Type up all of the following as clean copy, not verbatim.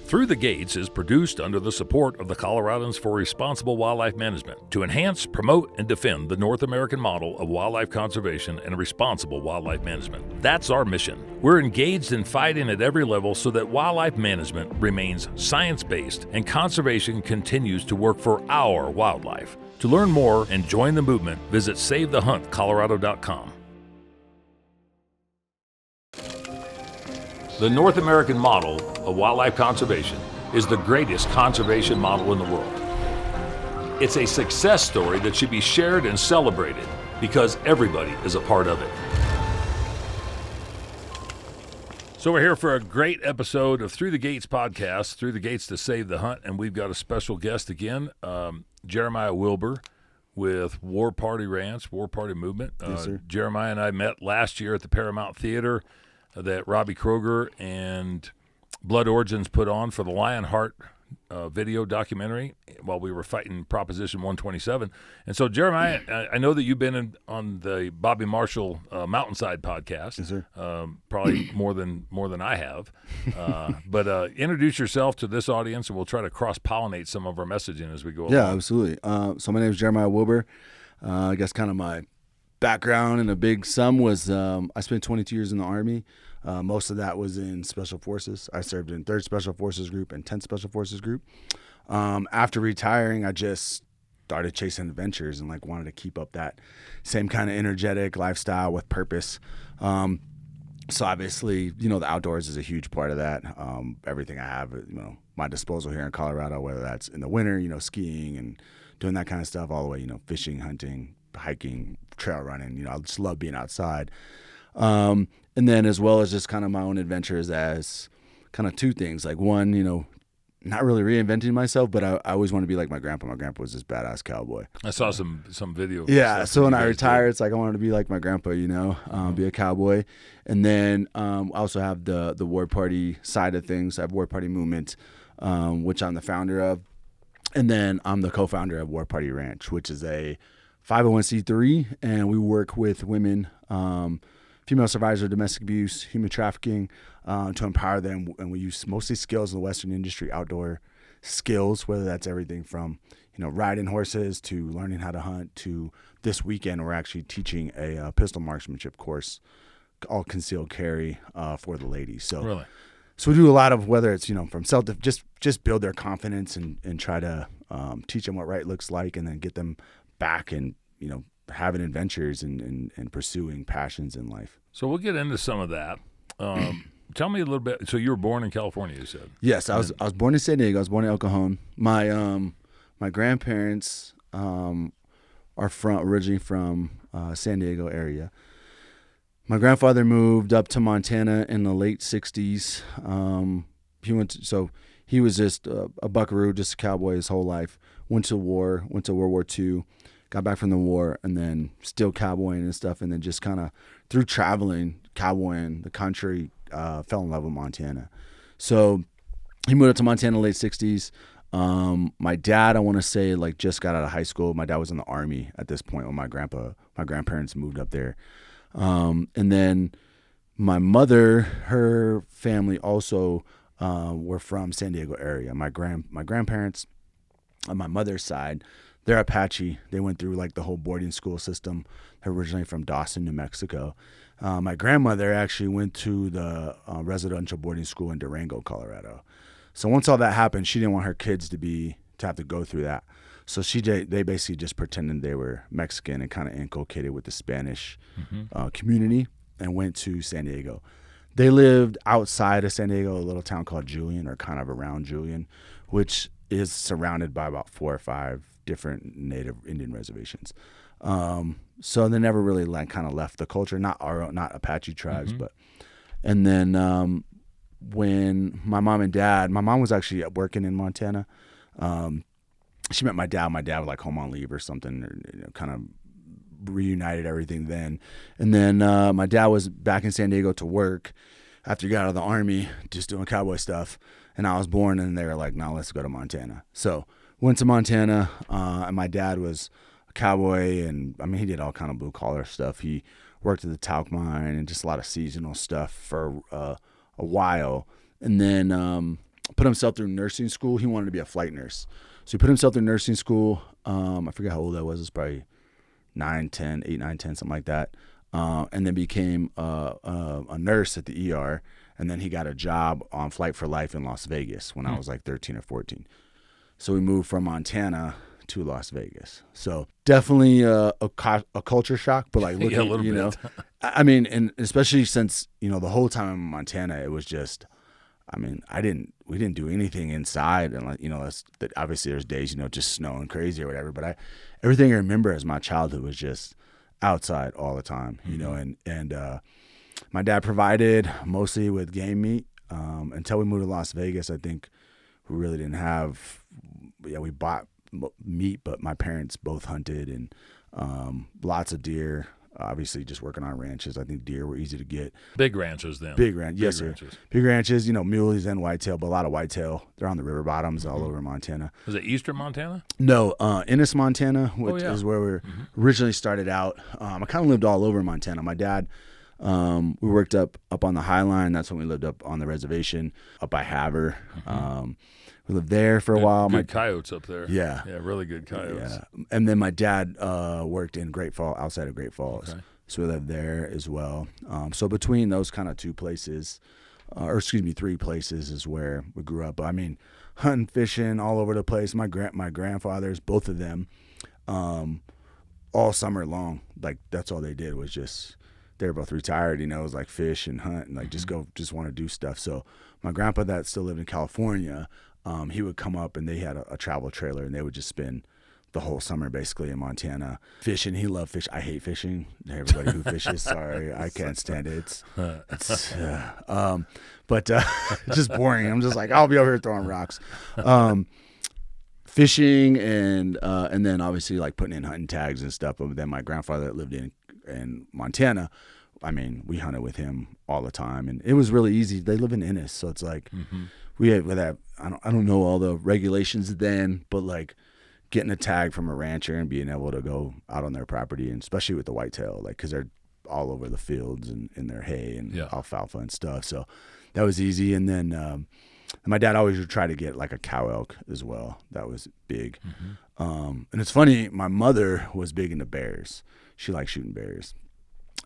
Through the Gates is produced under the support of the Coloradans for Responsible Wildlife Management to enhance, promote, and defend the North American model of wildlife conservation and responsible wildlife management. That's our mission. We're engaged in fighting at every level so that wildlife management remains science-based and conservation continues to work for our wildlife. To learn more and join the movement, visit SaveTheHuntColorado.com. The North American model of wildlife conservation is the greatest conservation model in the world. It's a success story that should be shared and celebrated because everybody is a part of it. So we're here for a great episode of Through the Gates podcast, Through the Gates to Save the Hunt, and we've got a special guest again, Jeremiah Wilber with War Party Ranch, War Party Movement. Yes, sir. Jeremiah and I met last year at the Paramount Theater that Robbie Kroger and Blood Origins put on for the Lionheart video documentary while we were fighting Proposition 127. And so, Jeremiah, I know that you've been on the Bobby Marshall Mountainside podcast. Yes, sir. Probably more than I have. But introduce yourself to this audience, and we'll try to cross-pollinate some of our messaging as we go along. Yeah, absolutely. So my name is Jeremiah Wilber. I guess kind of my background in a big sum was I spent 22 years in the Army. Most of that was in Special Forces. I served in 3rd Special Forces Group and 10th Special Forces Group. After retiring, I just started chasing adventures and wanted to keep up that same kind of energetic lifestyle with purpose. So obviously, the outdoors is a huge part of that. Everything I have, my disposal here in Colorado, whether that's in the winter, skiing and doing that kind of stuff, all the way, fishing, hunting, hiking, trail running. I just love being outside. And then as well as just kind of my own adventures as kind of two things. One, not really reinventing myself, but I always want to be like my grandpa. My grandpa was this badass cowboy. I saw some video. Yeah, so when I retired, it's I wanted to be like my grandpa, be a cowboy. And then I also have the War Party side of things. I have War Party Movement, which I'm the founder of. And then I'm the co-founder of War Party Ranch, which is a 501c3, and we work with women, female survivors of domestic abuse, human trafficking, to empower them. And we use mostly skills in the Western industry, outdoor skills, whether that's everything from, riding horses to learning how to hunt to this weekend we're actually teaching a pistol marksmanship course, all concealed carry for the ladies. So, really? So we do a lot of, whether it's, from self, just build their confidence and try to teach them what right looks like, and then get them back and, having adventures and pursuing passions in life. So we'll get into some of that. Tell me a little bit. So you were born in California, you said? Yes, I was born in San Diego. I was born in El Cajon. My grandparents are originally from San Diego area. My grandfather moved up to Montana in the late 60s. He was just a buckaroo, just a cowboy his whole life. Went to World War II, got back from the war, and then still cowboying and stuff. And then just kind of through traveling, cowboying the country, fell in love with Montana. So he moved up to Montana in the late 60s. My dad, I want to say, just got out of high school. My dad was in the Army at this point when my grandparents moved up there. And then my mother, her family also were from San Diego area. My grandparents on my mother's side, they're Apache. They went through the whole boarding school system. They're originally from Dawson, New Mexico. My grandmother actually went to the residential boarding school in Durango, Colorado. So once all that happened, she didn't want her kids to have to go through that. So they basically just pretended they were Mexican and kind of inculcated with the Spanish community and went to San Diego. They lived outside of San Diego, a little town called Julian, or kind of around Julian, which is surrounded by about 4 or 5 different Native Indian reservations. So they never really kind of left the culture, not Apache tribes, but. And then when my mom was actually working in Montana. She met my dad. My dad was home on leave or something, or kind of reunited everything then. And then my dad was back in San Diego to work after he got out of the Army, just doing cowboy stuff. And I was born, and they were like, "No, let's go to Montana." So went to Montana, and my dad was a cowboy, and he did all kind of blue collar stuff. He worked at the talc mine and just a lot of seasonal stuff for a while. And then put himself through nursing school. He wanted to be a flight nurse. So he put himself through nursing school. I forget how old I was. It was probably 8, 9, 10, something like that. And then became a nurse at the ER. And then he got a job on Flight for Life in Las Vegas when I was like 13 or 14. So we moved from Montana to Las Vegas. So definitely a culture shock, but like looking, a little you know, bit. I mean, and especially since, you know, the whole time I'm in Montana, it was just, I mean, we didn't do anything inside. And like, you know, obviously there's days, you know, just snowing crazy or whatever, but everything I remember as my childhood was just outside all the time, you know, and my dad provided mostly with game meat. Until we moved to Las Vegas, I think we really didn't have, we bought meat, but my parents both hunted and lots of deer. Obviously, just working on ranches. I think deer were easy to get. Big ranches then. Yes, sir. Ranches. Big ranches, you know, muleys and whitetail, but a lot of whitetail. They're on the river bottoms all over Montana. Was it eastern Montana? No, Ennis, Montana, which is where we originally started out. I kind of lived all over Montana. My dad, we worked up on the High Line. That's when we lived up on the reservation, up by Havre. We lived there for a while. Good coyotes up there. Yeah. Yeah, really good coyotes. Yeah. And then my dad worked in Great Falls, outside of Great Falls. Okay. So we lived there as well. So between those kind of 2 places, 3 places is where we grew up. I mean, hunting, fishing, all over the place. My grandfathers, both of them, all summer long, like that's all they did was just, they were both retired, you know, it was like fish and hunt and like just want to do stuff. So my grandpa that still lived in California, he would come up and they had a travel trailer and they would just spend the whole summer basically in Montana fishing. He loved fish. I hate fishing. Everybody who fishes, sorry, I can't stand it. It's just boring. I'm just like, I'll be over here throwing rocks. Fishing and then obviously like putting in hunting tags and stuff. But then my grandfather that lived in Montana, I mean, we hunted with him all the time, and it was really easy. They live in Ennis, so it's like we had with that. I don't know all the regulations then, but like getting a tag from a rancher and being able to go out on their property, and especially with the whitetail, like because they're all over the fields and in their hay and alfalfa and stuff. So that was easy. And then my dad always would try to get like a cow elk as well. That was big. And it's funny, my mother was big into bears. She liked shooting bears.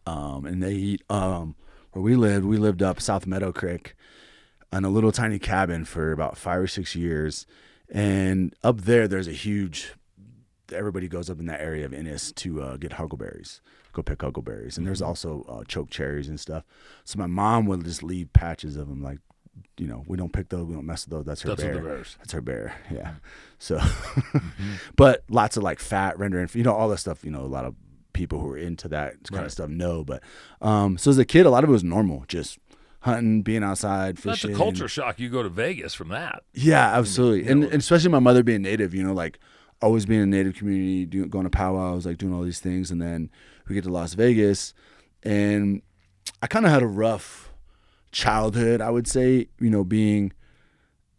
And they eat, where we lived up South Meadow Creek in a little tiny cabin for about 5 or 6 years. And up there's a huge, everybody goes up in that area of Ennis to get huckleberries, go pick huckleberries. And there's also choke cherries and stuff. So my mom would just leave patches of them, like, you know, we don't pick those, we don't mess with those. That's her bear. That's her bear. Yeah. So, but lots of like fat rendering, you know, all that stuff, you know, a lot of people who are into that kind of stuff know. But so as a kid, a lot of it was normal, just hunting, being outside, fishing. That's a culture shock. You go to Vegas from that. Yeah, absolutely. And especially my mother being native, you know, like always being in a native community, going to powwows, like doing all these things. And then we get to Las Vegas, and I kind of had a rough childhood, I would say, you know, being,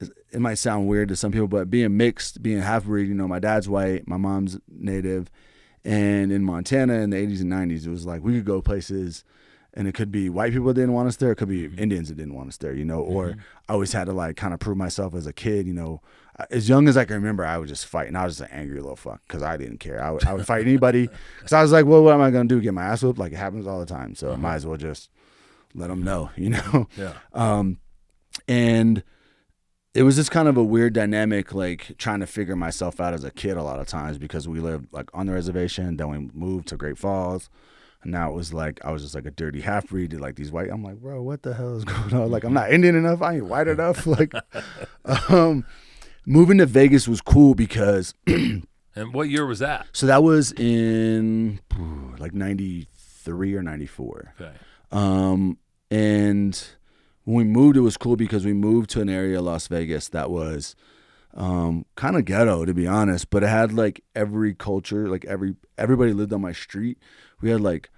it might sound weird to some people, but being mixed, being half-breed, you know, my dad's white, my mom's native. And in Montana in the 80s and 90s, it was like we could go places and it could be white people that didn't want us there. It could be Indians that didn't want us there, you know, or I always had to like kind of prove myself as a kid, you know. As young as I can remember, I would just fight, and I was just an angry little fuck because I didn't care. I would fight anybody because I was like, well, what am I going to do? Get my ass whooped? Like it happens all the time. So I might as well just let them know, you know? Yeah. And it was just kind of a weird dynamic, like trying to figure myself out as a kid a lot of times because we lived like on the reservation, then we moved to Great Falls, and now it was like I was just like a dirty half-breed to like these white. I'm like, bro, what the hell is going on? Like I'm not Indian enough, I ain't white enough. Like moving to Vegas was cool because and what year was that? So that was in like 93 or 94. Okay. And when we moved, it was cool because we moved to an area, Las Vegas, that was kind of ghetto, to be honest, but it had like every culture, like everybody lived on my street. We had like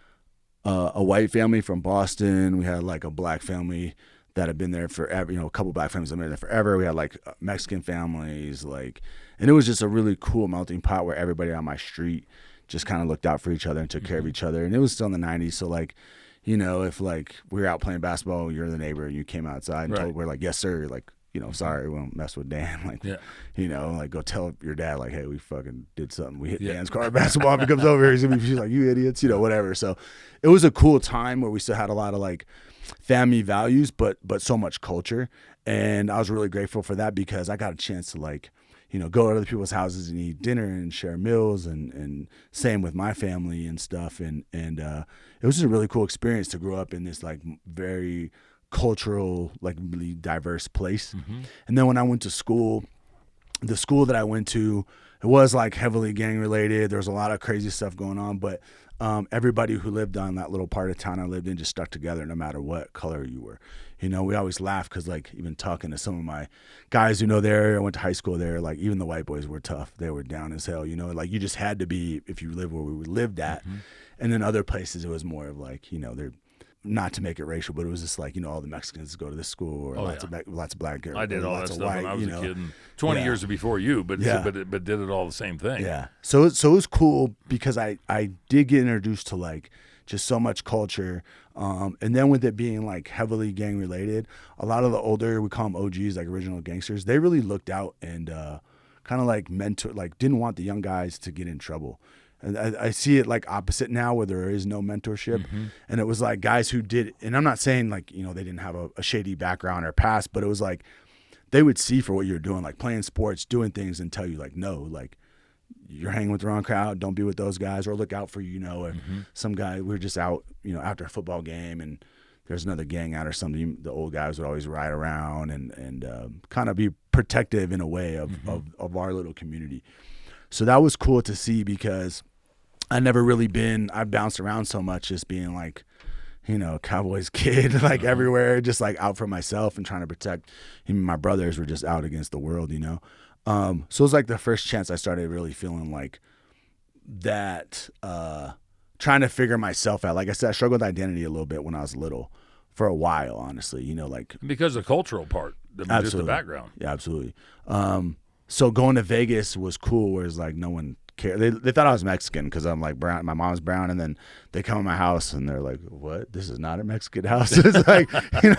a white family from Boston. We had like a black family that had been there forever, you know, a couple black families that had been there forever. We had like Mexican families, like, and it was just a really cool melting pot where everybody on my street just kind of looked out for each other and took care of each other. And it was still in the 90s, so like, you know, if like we were out playing basketball, you're the neighbor, and you came outside and told, we're like, yes sir, like sorry, we won't mess with Dan. Like, like go tell your dad, like, hey, we fucking did something. We hit Dan's car at basketball. If he comes over here, she's like, you idiots, whatever. So it was a cool time where we still had a lot of like family values, but so much culture. And I was really grateful for that because I got a chance to like, go to other people's houses and eat dinner and share meals and same with my family and stuff. And it was just a really cool experience to grow up in this like very cultural, like really diverse place. And then when I went to school, the school that I went to, it was like heavily gang related. There was a lot of crazy stuff going on, but everybody who lived on that little part of town I lived in just stuck together no matter what color you were. We always laugh because like even talking to some of my guys who know there, I went to high school there, like even the white boys were tough. They were down as hell, like you just had to be if you lived where we lived at. And then other places it was more of like, they're not to make it racial, but it was just like, all the Mexicans go to this school or lots of black girls. I did all that stuff white, when I was a kid. 20 years before you, but did it all the same thing. Yeah. So it was cool because I did get introduced to like just so much culture. And then with it being like heavily gang related, a lot of the older, we call them OGs, like original gangsters, they really looked out and kind of like mentor, like didn't want the young guys to get in trouble. And I see it like opposite now where there is no mentorship. And it was like guys who did, and I'm not saying like, they didn't have a shady background or past, but it was like they would see for what you're doing, like playing sports, doing things and tell you like, no, like you're hanging with the wrong crowd, don't be with those guys or look out for, or some guy, we were just out, after a football game and there's another gang out or something. The old guys would always ride around and kind of be protective in a way of our little community. So that was cool to see because I bounced around so much just being like, Cowboys kid, like everywhere, just like out for myself and trying to protect him. My brothers were just out against the world, So it was like the first chance I started really feeling like that, trying to figure myself out. Like I said, I struggled with identity a little bit when I was little for a while, honestly, like. Because of the cultural part, just the background. Yeah, absolutely. So going to Vegas was cool, whereas like no one cared. They thought I was Mexican because I'm like brown. My mom's brown, and then they come to my house and they're like, "What? This is not a Mexican house." It's like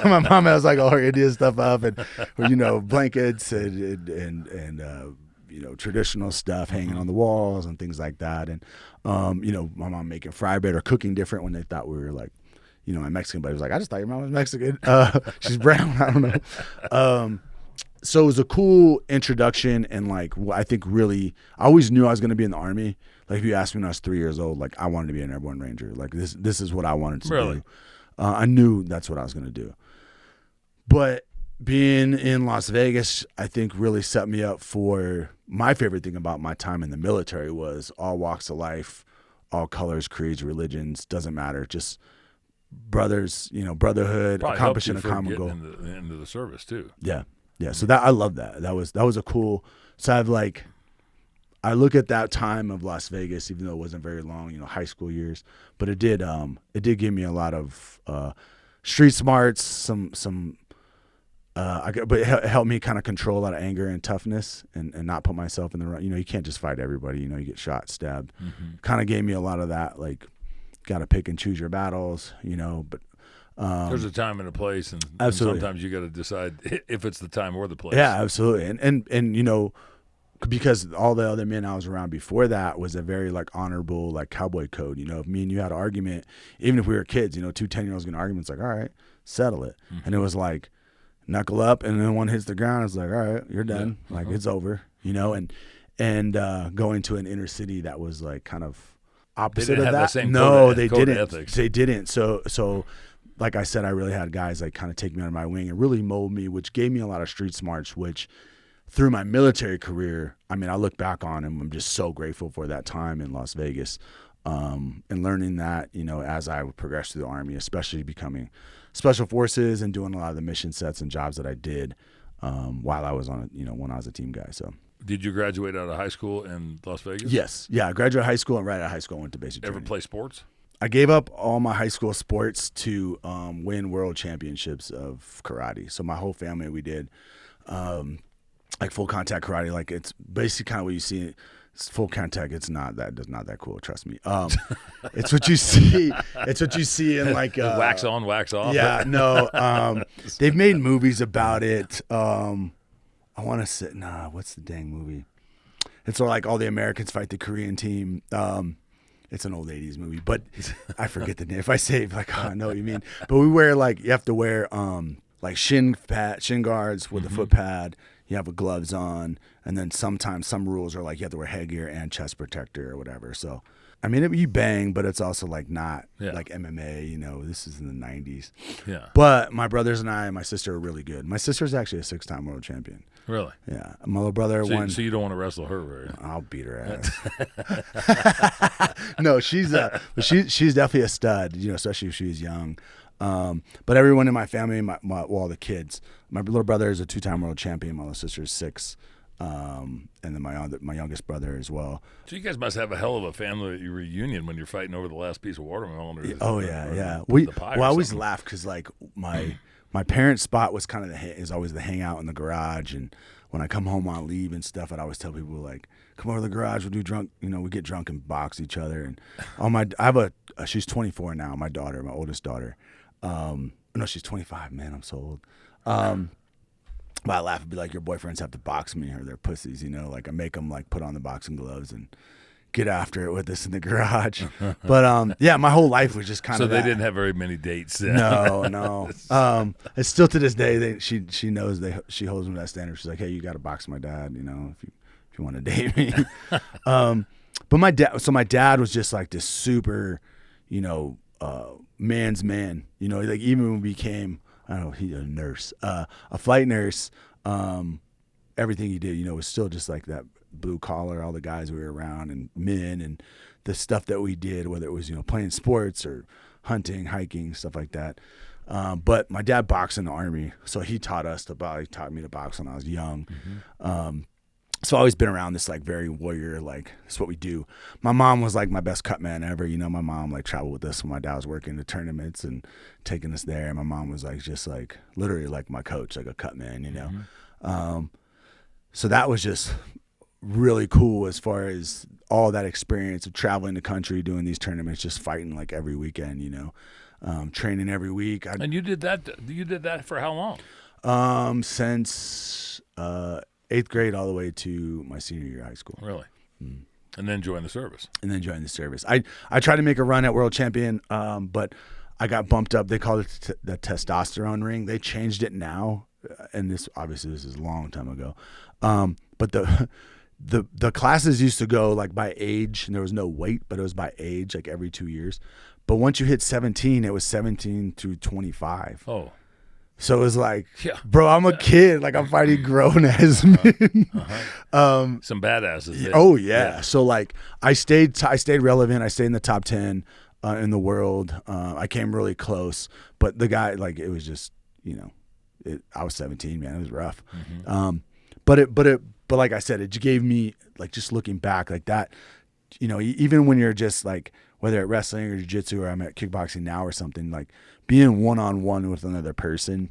my mom has like all her Indian stuff up and blankets and traditional stuff hanging on the walls and things like that. And my mom making fry bread or cooking different when they thought we were like, I'm Mexican. But it was like, I just thought your mom was Mexican. She's brown. I don't know. So it was a cool introduction and like I think really I always knew I was going to be in the Army. Like if you asked me when I was 3 years old, like I wanted to be an airborne ranger. Like this is what I wanted to do. I knew that's what I was going to do. But being in Las Vegas, I think really set me up for my favorite thing about my time in the military was all walks of life, all colors, creeds, religions, doesn't matter. Just brothers, brotherhood, Probably accomplishing a common goal. Into the service too. Yeah. Yeah, so I love that. That was a cool. So I look at that time of Las Vegas, even though it wasn't very long, high school years, but it did give me a lot of street smarts, but it helped me kind of control a lot of anger and toughness and not put myself in the right. You can't just fight everybody. You get shot, stabbed. Kind of gave me a lot of that. Like, got to pick and choose your battles. But. There's a time and a place, and sometimes you got to decide if it's the time or the place. Yeah, absolutely. And because all the other men I was around before that was a very like honorable like cowboy code. If me and you had an argument, even if we were kids, 2 10-year-olds getting arguments, like, all right, settle it. And it was like knuckle up, and then one hits the ground, it's like, all right, you're done. Like it's over. And going to an inner city that was like kind of opposite of that. The same they didn't. Ethics. They didn't. So. Like I said, I really had guys like kind of take me under my wing and really mold me, which gave me a lot of street smarts, which through my military career, I look back on and I'm just so grateful for that time in Las Vegas and learning that, as I would progress through the Army, especially becoming special forces and doing a lot of the mission sets and jobs that I did while I was on, when I was a team guy. So. Did you graduate out of high school in Las Vegas? Yes. Yeah, I graduated high school and right out of high school I went to basic training. Ever play sports? I gave up all my high school sports to win world championships of karate. So my whole family, we did like full contact karate. Like it's basically kind of what you see It's full contact. It's not that cool. Trust me. It's what you see. It's what you see in like wax on, wax off. Yeah, no. They've made movies about it. I want to say, what's the dang movie? It's like all the Americans fight the Korean team. It's an old 80s movie, but I forget the name. If I say it, like, I know what you mean. But we wear you have to wear like shin guards with a foot pad. You have gloves on, and then sometimes some rules are like you have to wear headgear and chest protector or whatever. So, I mean, you bang, but it's also like not like MMA. This is in the 90s. Yeah. But my brothers and my sister are really good. My sister's actually a 6-time world champion. Really? Yeah. My little brother won. So you don't want to wrestle her, right? I'll beat her ass. No, she's definitely a stud. Especially if she's young. But everyone in my family, all the kids. My little brother is a 2-time world champion. My little sister is 6. And then my youngest brother as well. So you guys must have a hell of a family reunion when you're fighting over the last piece of watermelon. Yeah. I always laugh because like my parents' spot was kind of is always the hangout in the garage, and when I come home on leave and stuff, I'd always tell people like, come over to the garage, we'll do drunk, we get drunk and box each other. And I have she's 24 now, my daughter, my oldest daughter. No, she's 25. Man, I'm so old. But I laugh and be like, your boyfriends have to box me or they're pussies, like I make them like put on the boxing gloves and get after it with us in the garage. But yeah, my whole life was just kind of so they didn't have very many dates. No. It's still to this day she knows she holds me to that standard. She's like, hey, you got to box my dad, if you want to date me. But my dad was just like this super, man's man. Like even when we became, I don't know, he's a nurse, a flight nurse. Everything he did, was still just like that blue collar, all the guys we were around and men and the stuff that we did, whether it was, playing sports or hunting, hiking, stuff like that. But my dad boxed in the Army, so he taught me to box when I was young. So I've always been around this like very warrior, like it's what we do. My mom was like my best cut man ever. My mom like traveled with us when my dad was working the tournaments and taking us there. And my mom was like just like literally like my coach, like a cut man, So that was just really cool as far as all that experience of traveling the country, doing these tournaments, just fighting like every weekend, training every week. And you did that for how long? Since 8th grade all the way to my senior year of high school. Really? And then joined the service. I tried to make a run at world champion, but I got bumped up. They called it the testosterone ring. They changed it now, and this is a long time ago. But the classes used to go like by age, and there was no weight, but it was by age, like every 2 years. But once you hit 17, it was 17 through 25. Oh. So it was like, bro, I'm a kid. Like I'm fighting grown ass men. Some badasses. Oh yeah. So like I stayed relevant. I stayed in the top 10 in the world. I came really close, but the guy, like it was just, I was 17, man. It was rough. But like I said, it gave me like just looking back like that. Even when you're just like whether at wrestling or jiu-jitsu or I'm at kickboxing now or something, like being one-on-one with another person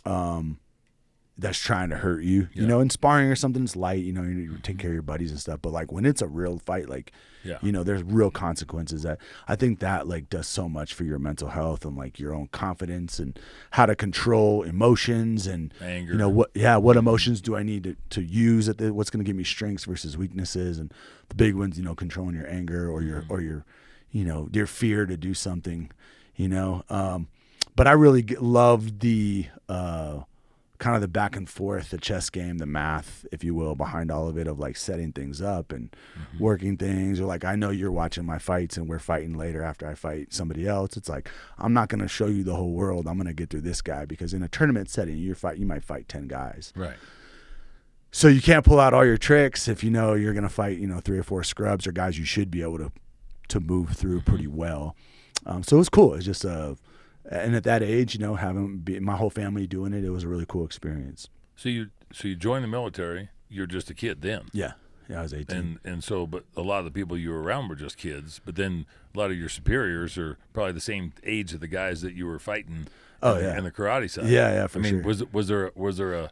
that's trying to hurt you, and sparring or something's light, you take care of your buddies and stuff. But like when it's a real fight, like, there's real consequences that I think that like does so much for your mental health and like your own confidence and how to control emotions and anger. What emotions do I need to use what's going to give me strengths versus weaknesses, and the big ones, controlling your anger or your your fear to do something, but I really love the kind of the back and forth, the chess game, the math, if you will, behind all of it, of like setting things up and working things. Or like, I know you're watching my fights and we're fighting later after I fight somebody else. It's like, I'm not going to show you the whole world. I'm going to get through this guy, because in a tournament setting, you might fight 10 guys. Right. So you can't pull out all your tricks if you're going to fight, 3 or 4 scrubs or guys you should be able to move through pretty well. So it was cool. It's just and at that age, having my whole family doing it, it was a really cool experience. So you joined the military. You're just a kid then. Yeah, I was 18. And so, but a lot of the people you were around were just kids. But then a lot of your superiors are probably the same age of the guys that you were fighting Oh, in, yeah. in the karate side. Yeah, for I mean, sure. was there a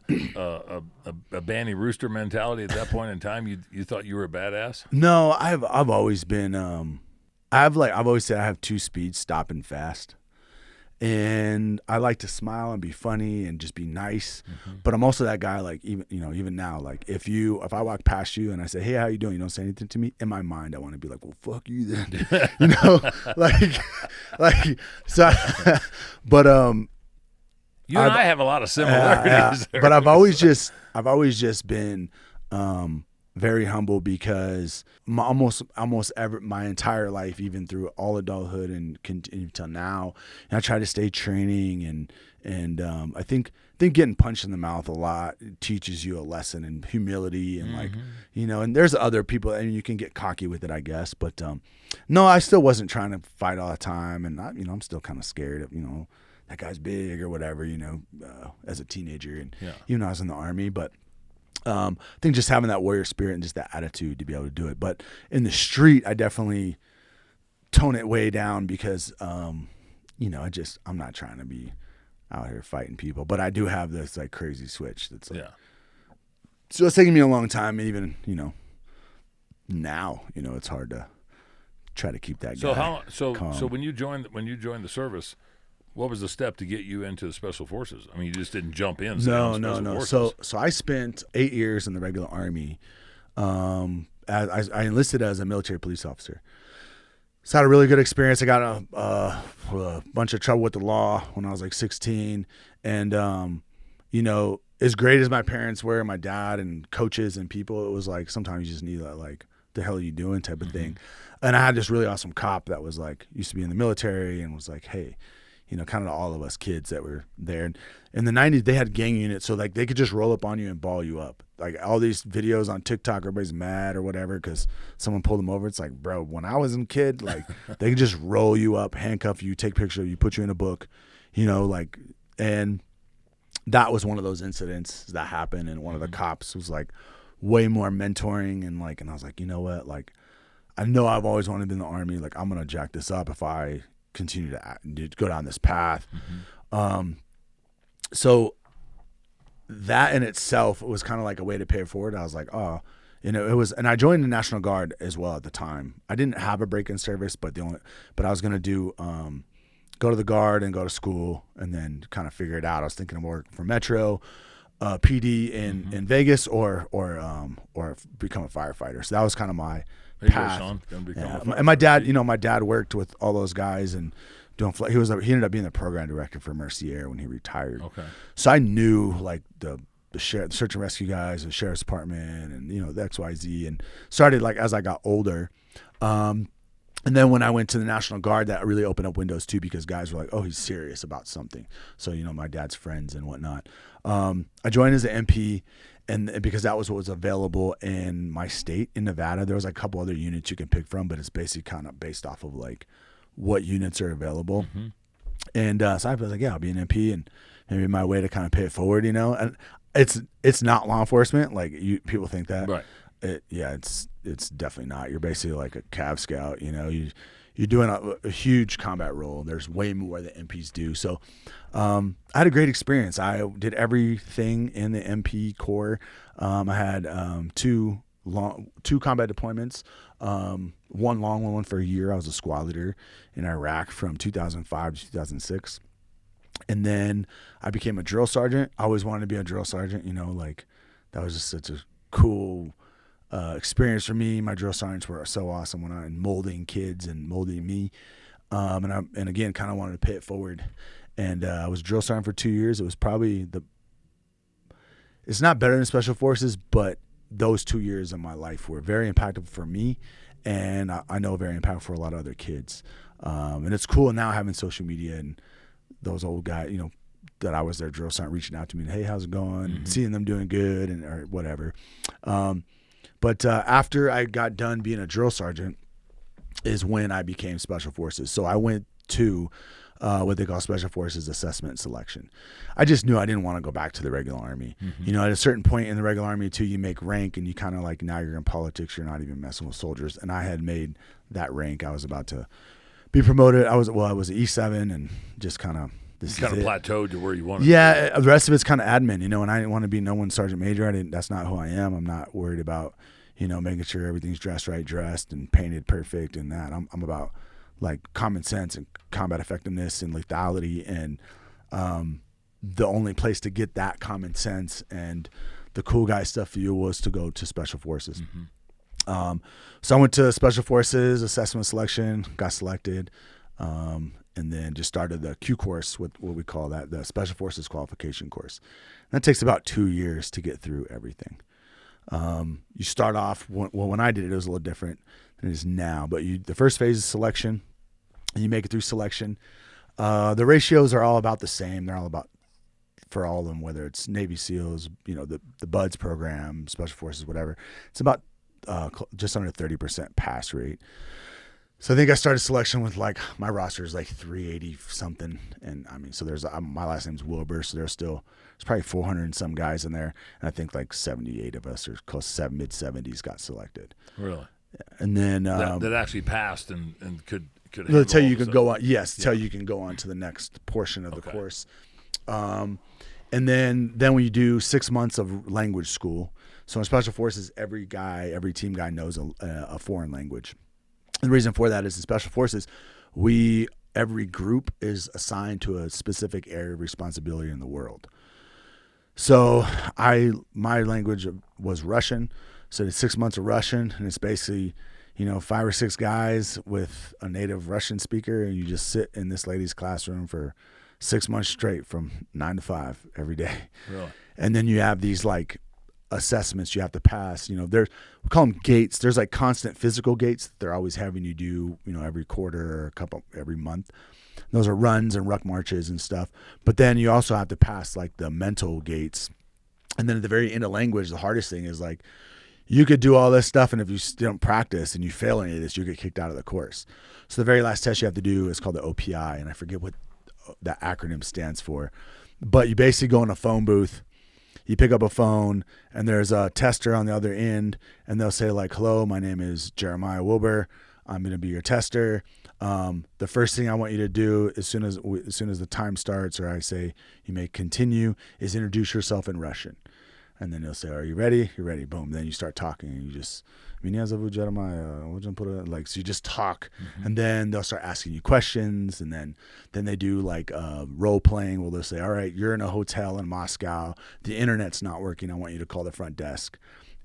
Banny Rooster mentality at that point in time? You thought you were a badass? No, I've always been I've always said I have two speeds, stop and fast. And I like to smile and be funny and just be nice. But I'm also that guy, like, even now, like if I walk past you and I say, hey, how you doing? You don't say anything to me. In my mind, I want to be like, well, fuck you then, so. But you and I have a lot of similarities. Yeah. But I've always just been very humble because almost my entire life, even through all adulthood and continue till now, I try to stay training and I think getting punched in the mouth a lot teaches you a lesson in humility and like, and there's other people and you can get cocky with it, I guess. But no, I still wasn't trying to fight all the time, and I'm still kind of scared of that guy's big or whatever, as a teenager, and even though I was in the Army, but. I think just having that warrior spirit and just that attitude to be able to do it. But in the street, I definitely tone it way down because, I'm not trying to be out here fighting people. But I do have this like crazy switch that's like, so it's taking me a long time. And even, now, it's hard to try to keep that guy. So when you joined the service, what was the step to get you into the Special Forces? I mean, you just didn't jump in. No. So I spent 8 years in the regular Army. I enlisted as a military police officer. So I had a really good experience. I got a bunch of trouble with the law when I was like 16. And, as great as my parents were, my dad and coaches and people, it was like sometimes you just need that, like, the hell are you doing type of thing. And I had this really awesome cop that was like, used to be in the military and was like, hey, kind of all of us kids that were there. In the 90s, they had gang units, so like they could just roll up on you and ball you up. Like all these videos on TikTok, everybody's mad or whatever because someone pulled them over. It's like, bro, when I was a kid, like they could just roll you up, handcuff you, take pictures of you, put you in a book, and that was one of those incidents that happened. And one of the cops was like way more mentoring and I was like, you know what? Like, I know I've always wanted to be in the Army. Like, I'm going to jack this up if I continue to go down this path. So that in itself was kind of like a way to pay it forward. I was like, oh, it was, and I joined the National Guard as well at the time. I didn't have a break-in service, but I was going to do, go to the Guard and go to school and then kind of figure it out. I was thinking of working for Metro, PD in Vegas or become a firefighter. So that was kind of my path. And my dad worked with all those guys and he ended up being the program director for Mercier when he retired. Okay. So I knew like the search and rescue guys, the sheriff's department, and the XYZ, and started like as I got older. And then when I went to the National Guard, that really opened up windows too, because guys were like, oh, he's serious about something. So, my dad's friends and whatnot. I joined as an MP, and because that was what was available in my state in Nevada. There was like a couple other units you can pick from, but it's basically kind of based off of like what units are available. And so I was like, yeah, I'll be an MP, and maybe my way to kind of pay it forward, And it's not law enforcement. Like people think that. Right. It's definitely not. You're basically like a Cav Scout, you're doing a huge combat role. There's way more that MPs do. So I had a great experience. I did everything in the MP Corps. I had two combat deployments, one long one for a year. I was a squad leader in Iraq from 2005 to 2006. And then I became a drill sergeant. I always wanted to be a drill sergeant, that was just such a cool experience for me. My drill sergeants were so awesome when I'm molding kids and molding me. And again, kind of wanted to pay it forward. And I was drill sergeant for 2 years. It was probably it's not better than Special Forces, but those 2 years of my life were very impactful for me. And I know very impactful for a lot of other kids. And it's cool now having social media and those old guys, that I was their drill sergeant reaching out to me and, hey, how's it going? And seeing them doing good or whatever. But after I got done being a drill sergeant is when I became Special Forces. So I went to what they call Special Forces Assessment and Selection. I just knew I didn't want to go back to the regular Army. At a certain point in the regular Army too, you make rank and you kind of like, now you're in politics, you're not even messing with soldiers. And I had made that rank. I was about to be promoted. I was an E7 and just kind of this kind is of it. plateaued to where you wanted. Yeah, the rest of it's kind of admin, and I didn't want to be no one's sergeant major. That's not who I am. I'm not worried about, making sure everything's dressed and painted perfect and that. I'm about like common sense and combat effectiveness and lethality, and the only place to get that common sense and the cool guy stuff for you was to go to Special Forces. Mm-hmm. So I went to Special Forces assessment selection, got selected, and then just started the Q course, with what we call that, the Special Forces qualification course. And that takes about 2 years to get through everything. You start off, when I did it, it was a little different than it is now, but the first phase is selection, and you make it through selection. The ratios are all about the same. They're all about, for all of them, whether it's Navy SEALs, the BUDS program, Special Forces, whatever. It's about just under 30% pass rate. So I think I started selection with like, my roster is like 380 something. And I mean, so there's, my last name's Wilber. So there's probably 400 and some guys in there. And I think like 78 of us, or close to mid 70s, got selected. Really? And then that actually passed and could they'll tell you can go on. Yes. Tell you can go on to the next portion of the course. And then when you do 6 months of language school. So in Special Forces, every team guy knows a foreign language. The reason for that is in Special Forces, every group is assigned to a specific area of responsibility in the world. So my language was Russian. So it's 6 months of Russian, and it's basically, 5 or 6 guys with a native Russian speaker, and you just sit in this lady's classroom for 6 months straight from 9 to 5 every day. Really? And then you have these like assessments you have to pass. We call them gates. There's like constant physical gates that they're always having you do, every quarter or every month. Those are runs and ruck marches and stuff. But then you also have to pass like the mental gates. And then at the very end of language, the hardest thing is like, you could do all this stuff, and if you don't practice and you fail any of this, you get kicked out of the course. So the very last test you have to do is called the OPI, and I forget what that acronym stands for. But you basically go in a phone booth, you pick up a phone, and there's a tester on the other end, and they'll say like, "Hello, my name is Jeremiah Wilber. I'm going to be your tester. The first thing I want you to do as soon as the time starts, or I say you may continue, is introduce yourself in Russian." And then they'll say, "Are you ready?" You're ready. Boom. Then you start talking, and you just, "Меня зовут Jeremiah." Like, so you just talk, and then they'll start asking you questions, and then they do like role playing. Where they'll say, "All right, you're in a hotel in Moscow. The internet's not working. I want you to call the front desk,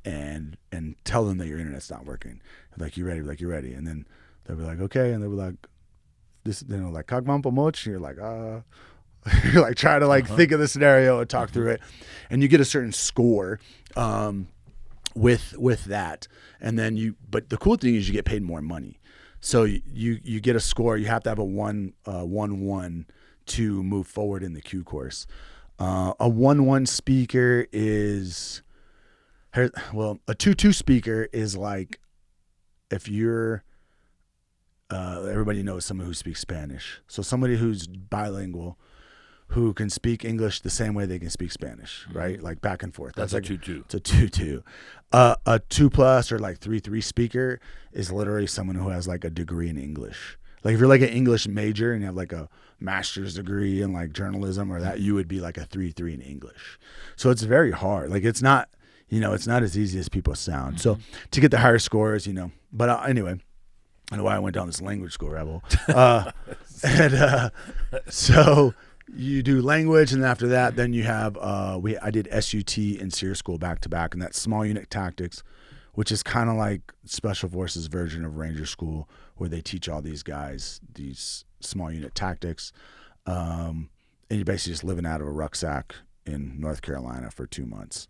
and tell them that your internet's not working." Like, "You ready?" Like, "You're ready." And then they'll be like, "Okay," and they'll be like, "This," like, "Как вам помочь?" And you're like, You're like trying to like think of the scenario and talk through it, and you get a certain score with that, and then but the cool thing is you get paid more money. So you get a score. You have to have a 1-1 to move forward in the Q course. A 1-1 speaker is, a 2-2 speaker is like, if you're everybody knows someone who speaks Spanish. So somebody who's bilingual, who can speak English the same way they can speak Spanish, right? Like back and forth. That's like a 2-2. It's a 2-2. A 2+ or like 3-3 speaker is literally someone who has like a degree in English. Like if you're like an English major and you have like a master's degree in like journalism or that, you would be like a 3-3 in English. So it's very hard. Like it's not as easy as people sound. So to get the higher scores, but anyway, I don't know why I went down this language school rabbit hole. So you do language, and after that, then you have I did SUT and SEER school back to back, and that's small unit tactics, which is kind of like Special Forces version of Ranger School, where they teach all these guys these small unit tactics, and you're basically just living out of a rucksack in North Carolina for 2 months.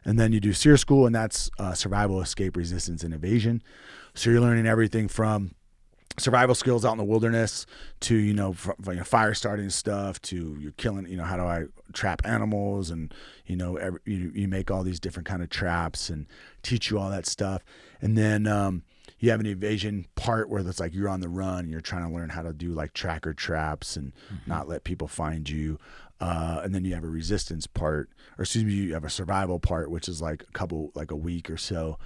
And then you do SEER school, and that's survival, escape, resistance, and evasion. So you're learning everything from survival skills out in the wilderness to, fire starting stuff to you're killing, how do I trap animals, and, you make all these different kind of traps and teach you all that stuff. And then you have an evasion part where it's like you're on the run and you're trying to learn how to do like tracker traps and not let people find you. And then you have a resistance part, or you have a survival part, which is like a week or so.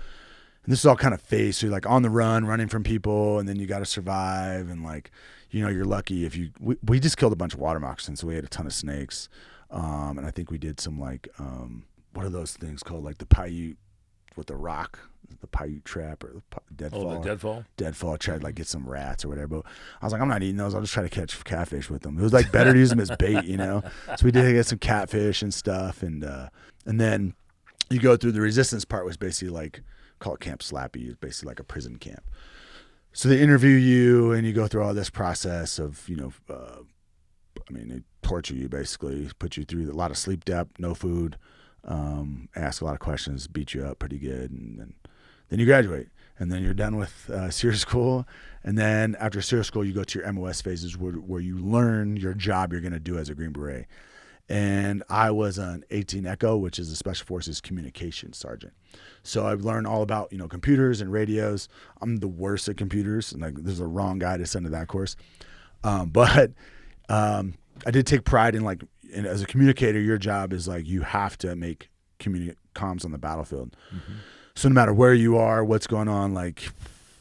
And this is all kind of phased. So you're like on the run, running from people, and then you got to survive, and like you're lucky if we just killed a bunch of water moccasins, so we had a ton of snakes. And I think we did some like, what are those things called? Like the Paiute with the rock, the Paiute trap or the deadfall. Oh, the deadfall? Deadfall. Tried to like get some rats or whatever. But I was like, I'm not eating those. I'll just try to catch catfish with them. It was like better to use them as bait, So we did get some catfish and stuff. And then you go through the resistance part was basically like, call it Camp Slappy. It's basically like a prison camp. So they interview you and you go through all this process of, they torture you basically, put you through a lot of sleep debt, no food, ask a lot of questions, beat you up pretty good, and then you graduate. And then you're done with SEER school. And then after SEER school, you go to your MOS phases where you learn your job you're going to do as a Green Beret. And I was an 18 Echo, which is a Special Forces Communications Sergeant. So I've learned all about, computers and radios. I'm the worst at computers, and like there's a wrong guy to send to that course. But I did take pride in as a communicator, your job is like you have to make comms on the battlefield. Mm-hmm. So no matter where you are, what's going on,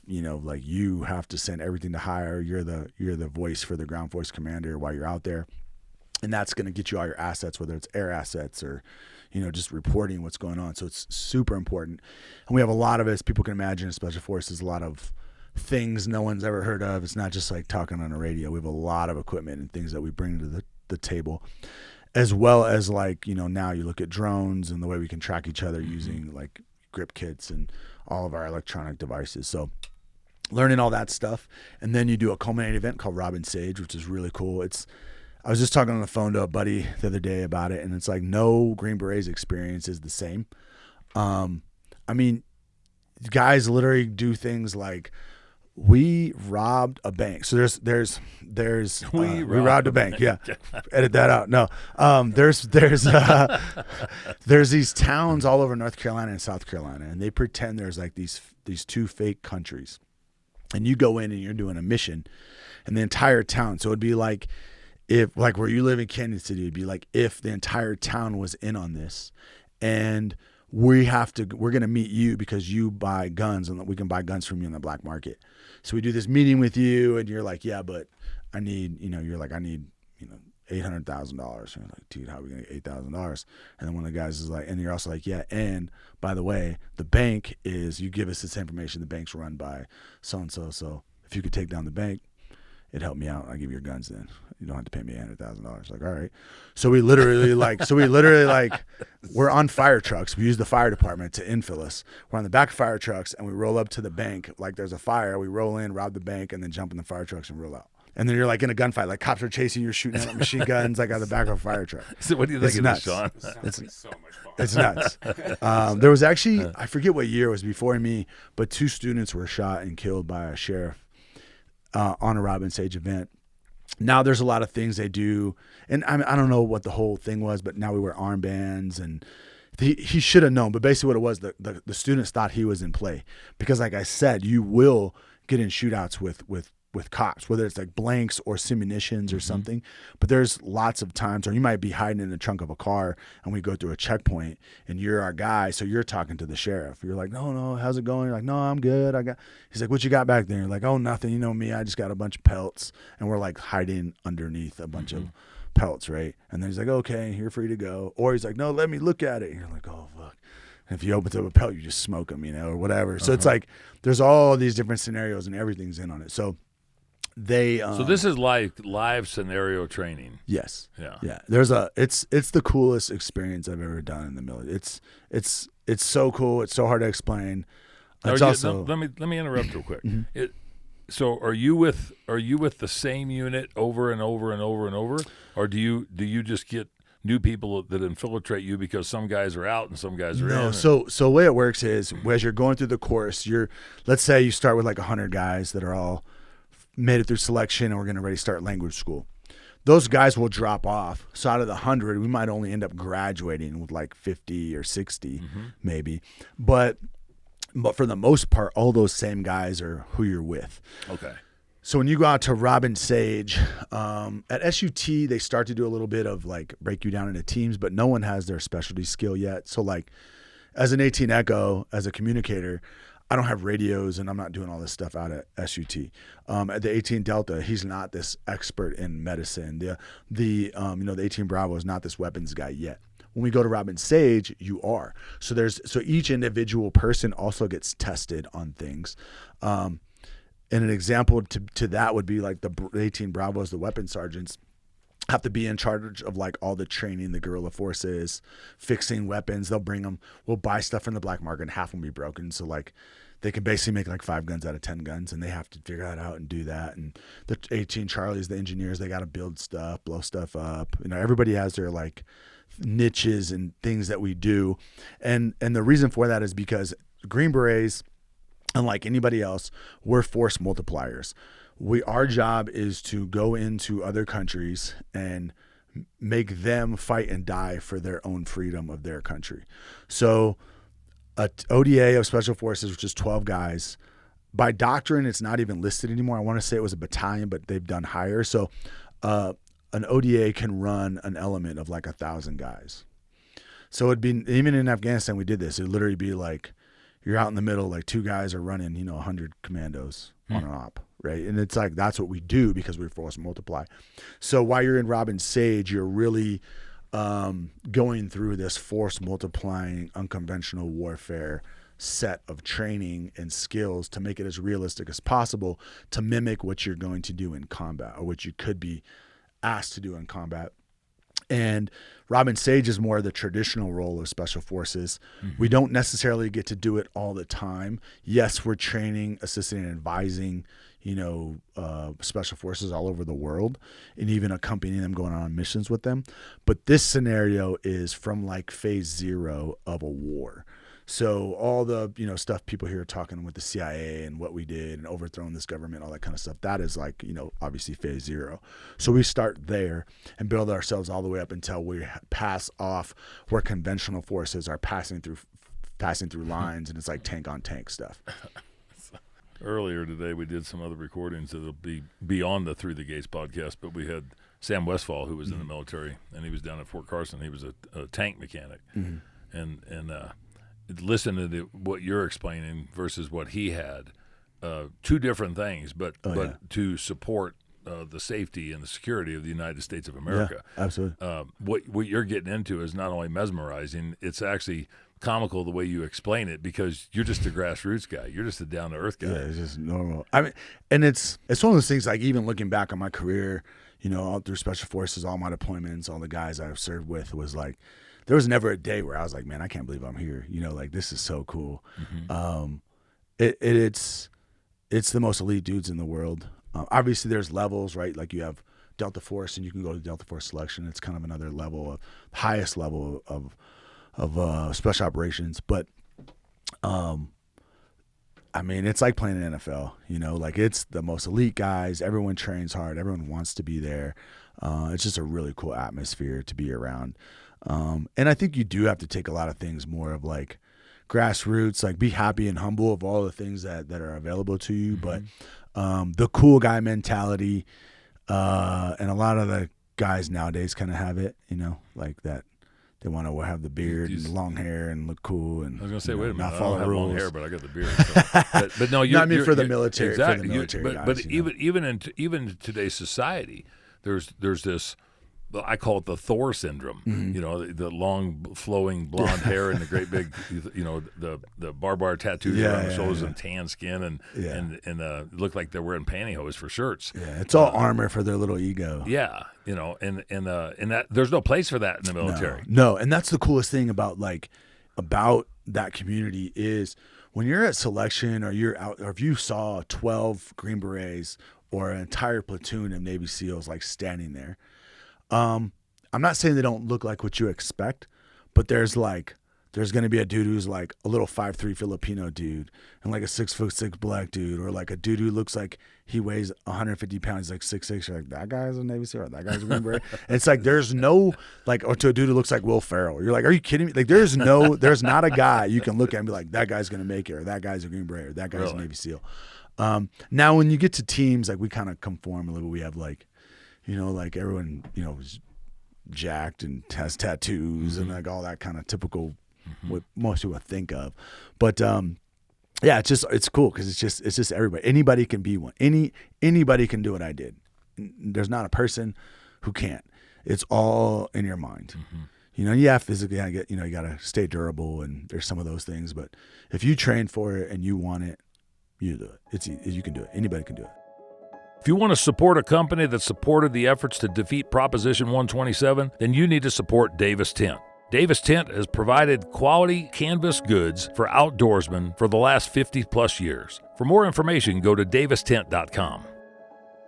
you have to send everything to higher. You're the voice for the ground force commander while you're out there. And that's going to get you all your assets, whether it's air assets or, just reporting what's going on. So it's super important. And we have a lot of it, as people can imagine, in Special Forces, a lot of things no one's ever heard of. It's not just like talking on a radio. We have a lot of equipment and things that we bring to the table, as well as now you look at drones and the way we can track each other using like grip kits and all of our electronic devices. So learning all that stuff. And then you do a culminating event called Robin Sage, which is really cool. I was just talking on the phone to a buddy the other day about it, and it's like no Green Beret's experience is the same. Guys literally do things like we robbed a bank. So there's we robbed a bank. Yeah, edit that out. No, there's these towns all over North Carolina and South Carolina, and they pretend there's like these two fake countries, and you go in and you're doing a mission, and the entire town. So it'd be like, if like where you live in Kansas City, it'd be like if the entire town was in on this, and we're going to meet you because you buy guns and we can buy guns from you in the black market. So we do this meeting with you and you're like, yeah, but I need, you're like, I need, $800,000. And you're like, dude, how are we going to get $8,000? And then one of the guys is like, and you're also like, yeah. And by the way, the bank is, you give us this information. The bank's run by so-and-so. So if you could take down the bank, it'd help me out. I'll give you your guns then. You don't have to pay me $100,000. Like, all right. So we literally we're on fire trucks. We use the fire department to infill us. We're on the back of fire trucks and we roll up to the bank. Like there's a fire. We roll in, rob the bank, and then jump in the fire trucks and roll out. And then you're like in a gunfight. Like cops are chasing you, shooting at machine guns like out the back of a fire truck. So what do you think of this, Sean? It's like so much fun. It's nuts. There was actually, I forget what year it was before me, but 2 students were shot and killed by a sheriff on a Robin Sage event. Now there's a lot of things they do, and I don't know what the whole thing was, but now we wear armbands, and he should have known. But basically what it was, the students thought he was in play because, like I said, you will get in shootouts with cops, whether it's like blanks or simunitions or something. But there's lots of times, or you might be hiding in the trunk of a car and we go through a checkpoint and you're our guy. So you're talking to the sheriff. You're like, no, how's it going? You're like, no, I'm good. He's like, what you got back there? You're like, oh, nothing. You know me. I just got a bunch of pelts. And we're like hiding underneath a bunch of pelts. Right. And then he's like, okay, you're free to go. Or he's like, no, let me look at it. And you're like, oh, fuck. And if you open up a pelt, you just smoke them, or whatever. So it's like, there's all these different scenarios and everything's in on it. So so this is like live scenario training. Yes. Yeah. There's it's the coolest experience I've ever done in the military. It's so cool. It's so hard to explain. It's also let me interrupt real quick. So are you with the same unit over and over and over and over, or do you just get new people that infiltrate you because some guys are out and some guys are in? No. So the way it works is as you're going through the course, let's say you start with like 100 guys that are all made it through selection and we're going to ready to start language school. Those guys will drop off. So out of the 100, we might only end up graduating with like 50 or 60 maybe. But for the most part, all those same guys are who you're with. Okay. So when you go out to Robin Sage, at SUT, they start to do a little bit of like break you down into teams, but no one has their specialty skill yet. So like as an 18 Echo, as a communicator, I don't have radios and I'm not doing all this stuff out at SUT. At the 18 Delta, he's not this expert in medicine. The 18 Bravo is not this weapons guy yet. When we go to Robin Sage, you are. So each individual person also gets tested on things. And an example to that would be like the 18 Bravos, the weapons sergeants, have to be in charge of like all the training, the guerrilla forces, fixing weapons. They'll bring them. We'll buy stuff from the black market and half will be broken. So like they can basically make like 5 guns out of 10 guns, and they have to figure that out and do that. And the 18 Charlies, the engineers, they got to build stuff, blow stuff up. Everybody has their like niches and things that we do. And the reason for that is because Green Berets, unlike anybody else, we're force multipliers. Our job is to go into other countries and make them fight and die for their own freedom of their country. So a ODA of Special Forces, which is 12 guys, by doctrine, it's not even listed anymore. I want to say it was a battalion, but they've done higher. So an ODA can run an element of like 1,000 guys. So it'd be, even in Afghanistan, we did this. It'd literally be like, you're out in the middle, like 2 guys are running, 100 commandos on an op, right? And it's like, that's what we do because we force multiply. So while you're in Robin Sage, you're really going through this force multiplying unconventional warfare set of training and skills to make it as realistic as possible to mimic what you're going to do in combat, or what you could be asked to do in combat. And Robin Sage is more the traditional role of Special Forces. Mm-hmm. We don't necessarily get to do it all the time. Yes, we're training, assisting, and advising, Special Forces all over the world, and even accompanying them, going on missions with them. But this scenario is from like phase 0 of a war. So all the, stuff people here talking with the CIA and what we did and overthrowing this government, all that kind of stuff, that is like, obviously phase 0. So we start there and build ourselves all the way up until we pass off where conventional forces are passing through lines, and it's like tank on tank stuff. Earlier today, we did some other recordings that'll be beyond the Through the Gates podcast, but we had Sam Westfall, who was in the military, and he was down at Fort Carson. He was a tank mechanic. Mm-hmm. And listen to what you're explaining versus what he had, 2 different things, but to support the safety and the security of the United States of America. Yeah, absolutely. What you're getting into is not only mesmerizing, it's actually comical the way you explain it, because you're just a grassroots guy. You're just a down-to-earth guy. Yeah, it's just normal. I mean, and it's one of those things, like even looking back on my career, all through Special Forces, all my deployments, all the guys I've served with, was like, there was never a day where I was like, man, I can't believe I'm here. Like, this is so cool. Mm-hmm. It's the most elite dudes in the world. Obviously, there's levels, right? Like you have Delta Force, and you can go to Delta Force selection. It's kind of another level, highest level of special operations. But, I mean, it's like playing in the NFL. Like it's the most elite guys. Everyone trains hard. Everyone wants to be there. It's just a really cool atmosphere to be around. And I think you do have to take a lot of things more of like grassroots, like be happy and humble of all the things that are available to you. Mm-hmm. But the cool guy mentality, and a lot of the guys nowadays kind of have it, like that. They want to have the beard and the long hair and look cool. And I was going to say, wait a minute, not I follow don't have rules. long hair, but I got the beard. So. but no, you're, I mean, you're, for the military, exactly. For the military but guys, even in today's society, there's this. I call it the Thor syndrome. Mm-hmm. The long flowing blonde hair and the great big, the barbed wire tattoos around the shoulders and tan skin and look like they're wearing pantyhose for shirts. Yeah, it's all armor for their little ego. Yeah, and that there's no place for that in the military. No, and that's the coolest thing about that community is when you're at selection or you're out, or if you saw 12 Green Berets or an entire platoon of Navy SEALs like standing there. I'm not saying they don't look like what you expect, but there's going to be a dude who's like a little 5'3" Filipino dude and like a 6'6" black dude, or like a dude who looks like he weighs 150 pounds, like 6'6". You're like, that guy's a Navy SEAL, or that guy's a Green Beret. And it's like, there's no or to a dude who looks like Will Ferrell. You're like, are you kidding me? Like there's not a guy you can look at and be like, that guy's going to make it, or that guy's a Green Beret, or that guy's a Navy SEAL. Now when you get to teams, like we kind of conform a little. We have like, like everyone, is jacked and has tattoos, mm-hmm. and like all that kind of typical, what most people think of. But Yeah, it's cool because it's just everybody. Anybody can be one. Anybody can do what I did. There's not a person who can't. It's all in your mind. Yeah, physically, you got to stay durable, and there's some of those things. But if you train for it and you want it, you do it. You can do it. Anybody can do it. If you want to support a company that supported the efforts to defeat Proposition 127, then you need to support Davis Tent. Davis Tent has provided quality canvas goods for outdoorsmen for the last 50-plus years. For more information, go to davistent.com.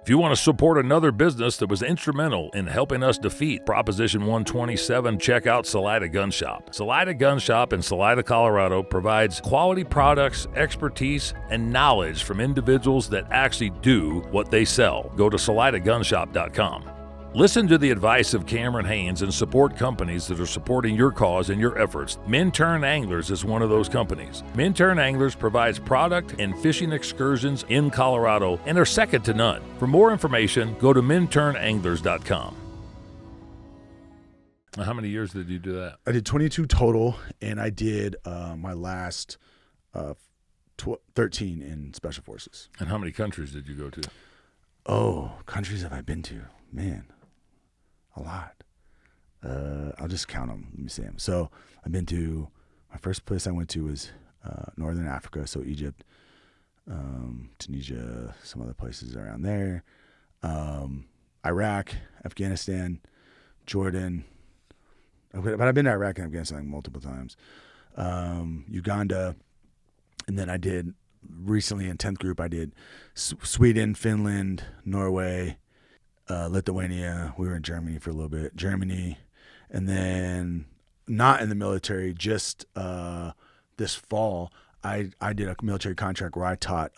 If you want to support another business that was instrumental in helping us defeat Proposition 127, check out Salida Gun Shop. Salida Gun Shop in Salida, Colorado provides quality products, expertise, and knowledge from individuals that actually do what they sell. Go to salidagunshop.com. Listen to the advice of Cameron Haynes and support companies that are supporting your cause and your efforts. Minturn Anglers is one of those companies. Minturn Anglers provides product and fishing excursions in Colorado and are second to none. For more information, go to minturnanglers.com. How many years did you do that? I did 22 total, and I did my last 13 in Special Forces. And how many countries did you go to? Oh, countries have I been to? Man, a lot. I'll just count them. Let me see them. So I've been to, my first place I went to was Northern Africa, so Egypt, Tunisia, some other places around there, Iraq, Afghanistan, Jordan. But I've been to Iraq and Afghanistan like multiple times. Uganda, and then I did recently in 10th group, I did Sweden, Finland, Norway, Lithuania. We were in Germany for a little bit. Germany. And then not in the military, just this fall, I did a military contract where I taught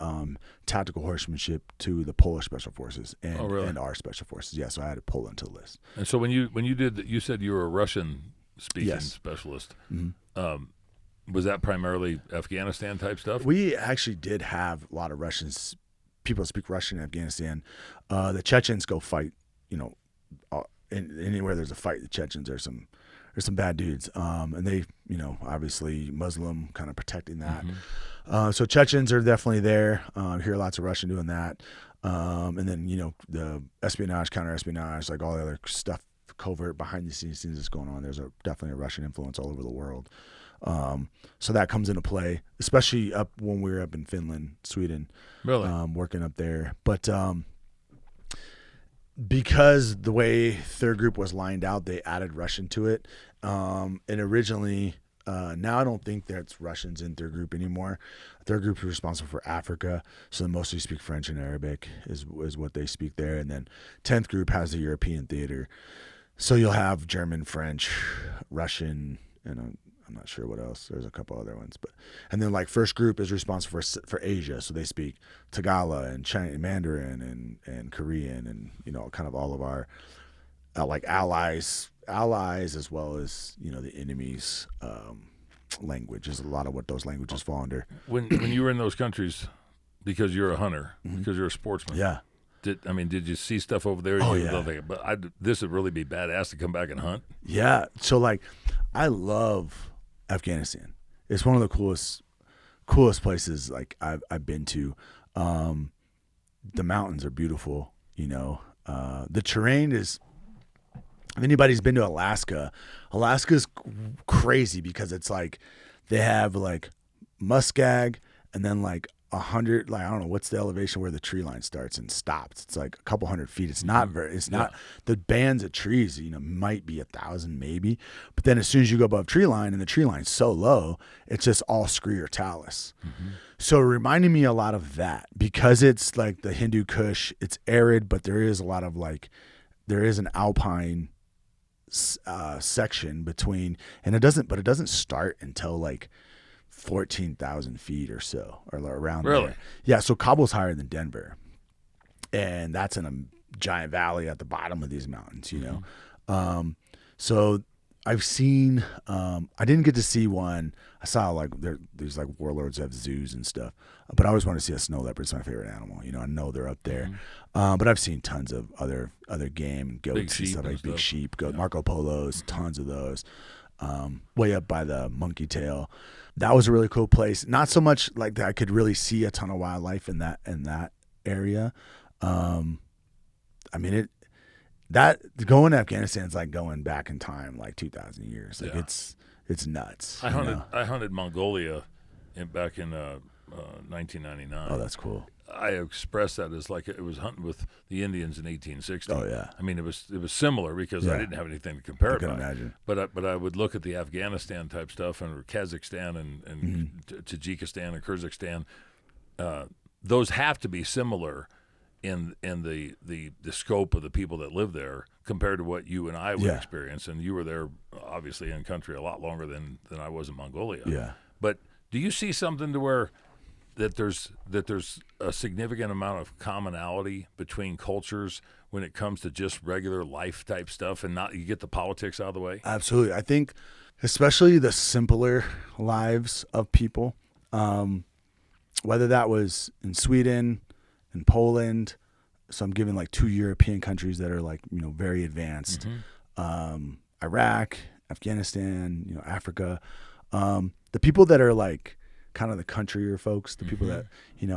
tactical horsemanship to the Polish Special Forces and, and our Special Forces. Yeah, so I had to pull into the list. And so when you did, you said you were a Russian-speaking specialist. Mm-hmm. Was that primarily Afghanistan type stuff? We actually did have a lot of Russians. People speak Russian in Afghanistan. The Chechens go fight. Anywhere there's a fight, the Chechens there's some bad dudes. And they, obviously Muslim, kind of protecting that. Mm-hmm. So Chechens are definitely there. Hear lots of Russian doing that. And then the espionage, counter-espionage, like all the other stuff, covert behind the scenes that's going on. There's definitely a Russian influence all over the world. So that comes into play, especially up when we were up in Finland, Sweden, really working up there. But because the way third group was lined out, they added Russian to it. And originally, now I don't think that's Russians in third group anymore. Third group is responsible for Africa, so they mostly speak French and Arabic is what they speak there. And then 10th group has the European theater, so you'll have German, French, Russian, and I'm not sure what else. There's a couple other ones, and then like first group is responsible for Asia, so they speak Tagalog and Mandarin and Korean and kind of all of our like allies as well as the enemy's language is a lot of what those languages fall under. When you were in those countries, because you're a hunter, because you're a sportsman, yeah. Did you see stuff over there? Oh, yeah. This would really be badass to come back and hunt. Yeah. So like, I love Afghanistan. It's one of the coolest places like I've been to. The mountains are beautiful. The terrain is. If anybody's been to Alaska's crazy because it's like they have like muskeg and then like 100, like I don't know what's the elevation where the tree line starts and stops. It's like a couple hundred feet. It's not very. It's not the bands of trees. Might be 1,000 maybe, but then as soon as you go above tree line and the tree line's so low, it's just all scree or talus. Mm-hmm. So it reminded me a lot of that because it's like the Hindu Kush. It's arid, but there is a lot of there is an alpine section between, and it doesn't start until like 14,000 feet or so, or around there. Yeah, so Kabul's higher than Denver, and that's in a giant valley at the bottom of these mountains. So I've seen. I didn't get to see one. I saw like there's like warlords that have zoos and stuff, but I always want to see a snow leopard. It's my favorite animal. I know they're up there, but I've seen tons of other game, goats and stuff like big sheep, goat, Marco Polos, tons of those. way up by the Monkey Tail. That was a really cool place. Not so much like that I could really see a ton of wildlife in that area. I mean, going to Afghanistan is like going back in time, like 2,000 years. Like it's nuts. I hunted Mongolia back in 1999. Oh, that's cool. I expressed that as like it was hunting with the Indians in 1860. Oh yeah. I mean, it was similar because I didn't have anything to compare it I by. can imagine. But I would look at the Afghanistan type stuff and Kazakhstan and Tajikistan and Kyrgyzstan. Those have to be similar in the scope of the people that live there compared to what you and I would experience. And you were there obviously in country a lot longer than I was in Mongolia. Yeah. But do you see something to where that there's a significant amount of commonality between cultures when it comes to just regular life type stuff, and not you get the politics out of the way? Absolutely. I think especially the simpler lives of people, whether that was in Sweden, in Poland, so I'm giving like 2 European countries that are like, very advanced, Iraq, Afghanistan, Africa, the people that are like kind of the countryer folks, the people that,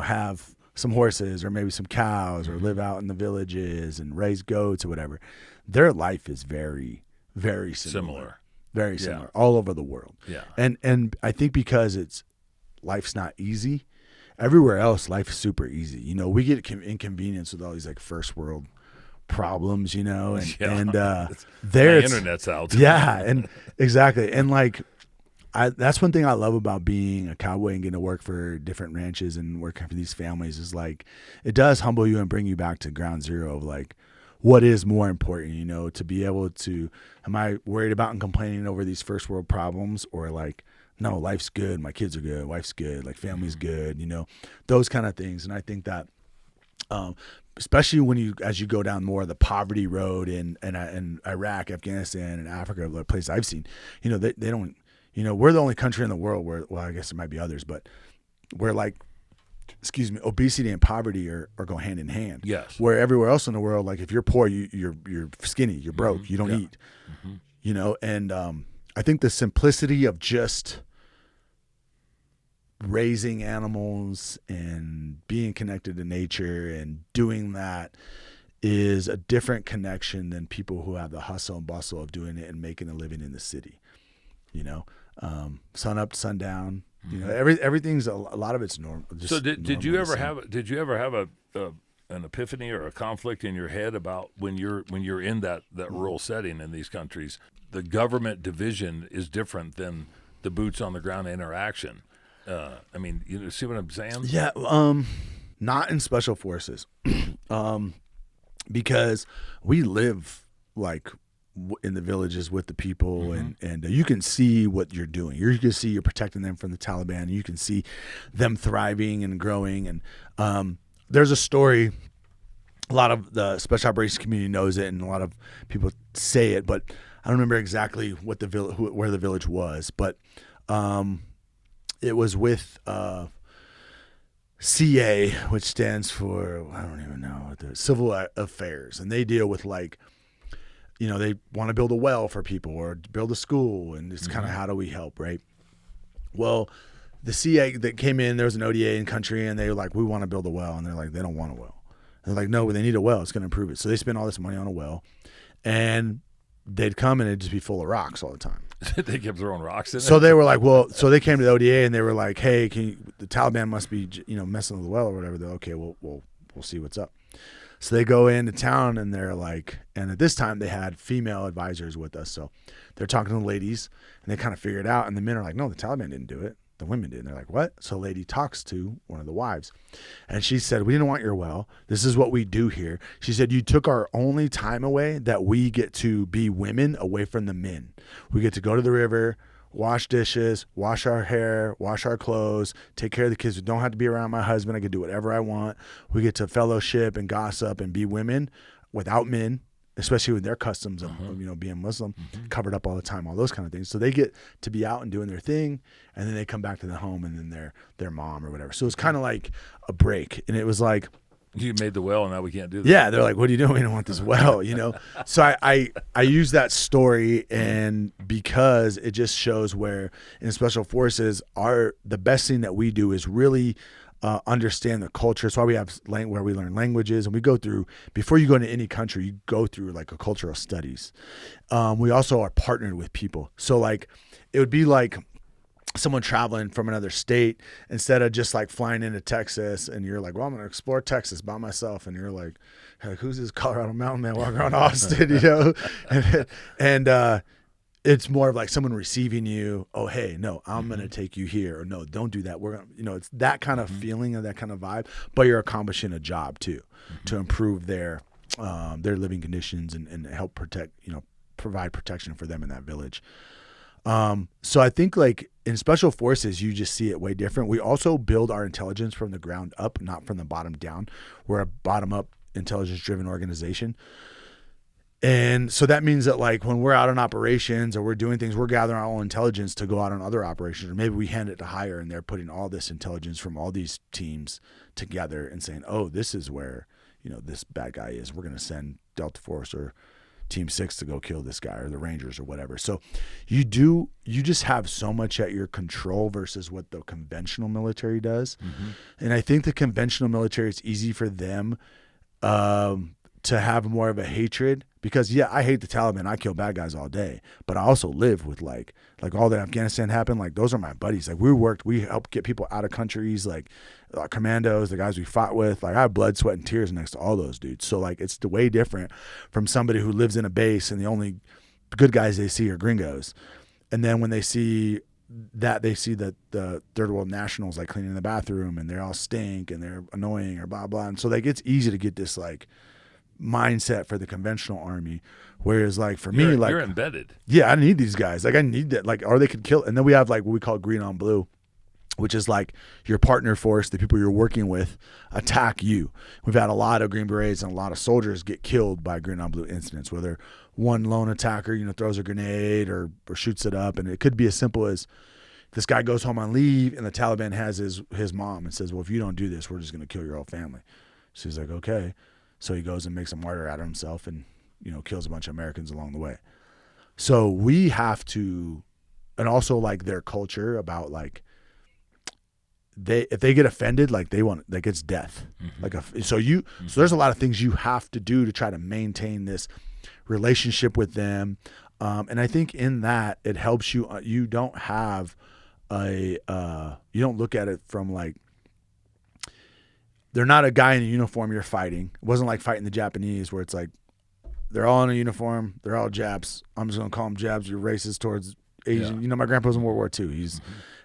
have some horses or maybe some cows or live out in the villages and raise goats or whatever, their life is very, very similar. Very similar all over the world. Yeah. And I think because life's not easy, everywhere else life is super easy. We get inconvenienced with all these like first world problems, and there my internet's out. Yeah, and exactly. And like that's one thing I love about being a cowboy and getting to work for different ranches and working for these families is like it does humble you and bring you back to ground zero of like what is more important, to be able to, am I worried about and complaining over these first world problems, or like, no, life's good, my kids are good, wife's good, like family's good, those kind of things. And I think that especially as you go down more of the poverty road in Iraq, Afghanistan, and Africa, the place I've seen, they don't, we're the only country in the world where, well, I guess there might be others, but where like, obesity and poverty are go hand in hand. Yes. Where everywhere else in the world, like if you're poor, you're skinny, you're broke, you don't eat, and I think the simplicity of just raising animals and being connected to nature and doing that is a different connection than people who have the hustle and bustle of doing it and making a living in the city. Sun up to sundown. Everything's a lot of it's normal. So did you ever have an epiphany or a conflict in your head about when you're in that rural setting in these countries, the government division is different than the boots on the ground interaction? I mean, see what I'm saying? Yeah. Not in special forces, because we live like in the villages with the people, and you can see what you're doing. You can see you're protecting them from the Taliban. You can see them thriving and growing. And there's a story. A lot of the special operations community knows it, and a lot of people say it, but I don't remember exactly what where the village was. But it was with CA, which stands for, I don't even know, the Civil Affairs, and they deal with like, they want to build a well for people or build a school, and it's kind of how do we help, right? Well, the CA that came in, there was an ODA in country, and they were like, we want to build a well, and they're like, they don't want a well. And they're like, no, they need a well. It's going to improve it. So they spend all this money on a well, and they'd come and it'd just be full of rocks all the time. They kept throwing rocks in So they were like, well, so they came to the ODA and they were like, hey, the Taliban must be, messing with the well or whatever. They're okay, we'll see what's up. So they go into town and they're like, and at this time they had female advisors with us. So they're talking to the ladies and they kind of figure it out. And the men are like, no, the Taliban didn't do it. The women did. And they're like, what? So a lady talks to one of the wives and she said, we didn't want your well. This is what we do here. She said, you took our only time away that we get to be women away from the men. We get to go to the river, wash dishes, wash our hair, wash our clothes, take care of the kids. We don't have to be around my husband. I can do whatever I want. We get to fellowship and gossip and be women without men, especially with their customs of being Muslim, covered up all the time, all those kind of things. So they get to be out and doing their thing, and then they come back to the home, and then their mom or whatever. So it's kind of like a break, and it was like You made the well, and now we can't do that. Yeah, they're like, what are you doing? We don't want this well, So I use that story, and because it just shows where in special forces, the best thing that we do is really understand the culture. That's why we have where we learn languages, and we go through, before you go into any country, you go through like a cultural studies. We also are partnered with people. So like it would be like someone traveling from another state, instead of just like flying into Texas and you're like, well, I'm going to explore Texas by myself. And you're like, who's this Colorado mountain man walking around Austin, and it's more of like someone receiving you. Oh, hey, no, I'm going to take you here. Or no, don't do that. We're going to, it's that kind of feeling of that kind of vibe, but you're accomplishing a job too, to improve their living conditions and help protect, provide protection for them in that village. So I think like in special forces, you just see it way different. We also build our intelligence from the ground up, not from the bottom down. We're a bottom up intelligence driven organization. And so that means that like when we're out on operations or we're doing things, we're gathering our own intelligence to go out on other operations, or maybe we hand it to higher and they're putting all this intelligence from all these teams together and saying, oh, this is where, this bad guy is. We're going to send Delta Force or Team 6 to go kill this guy, or the Rangers or whatever. So you just have so much at your control versus what the conventional military does. And I think the conventional military, it's easy for them to have more of a hatred, because I hate the Taliban. I kill bad guys all day, but I also live with like all that Afghanistan happened. Like those are my buddies. Like we helped get people out of countries, like commandos, the guys we fought with. Like I have blood, sweat, and tears next to all those dudes. So like it's way different from somebody who lives in a base and the only good guys they see are gringos. And then when they see that, they see that the third world nationals like cleaning the bathroom and they're all stink and they're annoying or blah blah. And so like it's easy to get this like mindset for the conventional army, whereas like for me, like you're embedded. I need these guys. Like I need that. Like, or they could kill. And then we have like what we call green on blue, which is like your partner force, the people you're working with, attack you. We've had a lot of Green Berets and a lot of soldiers get killed by green on blue incidents, whether one lone attacker throws a grenade or shoots it up. And it could be as simple as this guy goes home on leave and the Taliban has his mom and says, well, if you don't do this, we're just going to kill your whole family. So he's like, okay. So he goes and makes a martyr out of himself and, kills a bunch of Americans along the way. So we have to, and also like their culture about like, if they get offended, like they want, like it's death. So there's a lot of things you have to do to try to maintain this relationship with them. And I think in that it helps you, you don't have you don't look at it from like, they're not a guy in a uniform you're fighting. It wasn't like fighting the Japanese where it's like, they're all in a uniform. They're all Japs. I'm just going to call them Japs. You're racist towards Asian. Yeah. My grandpa's in World War II.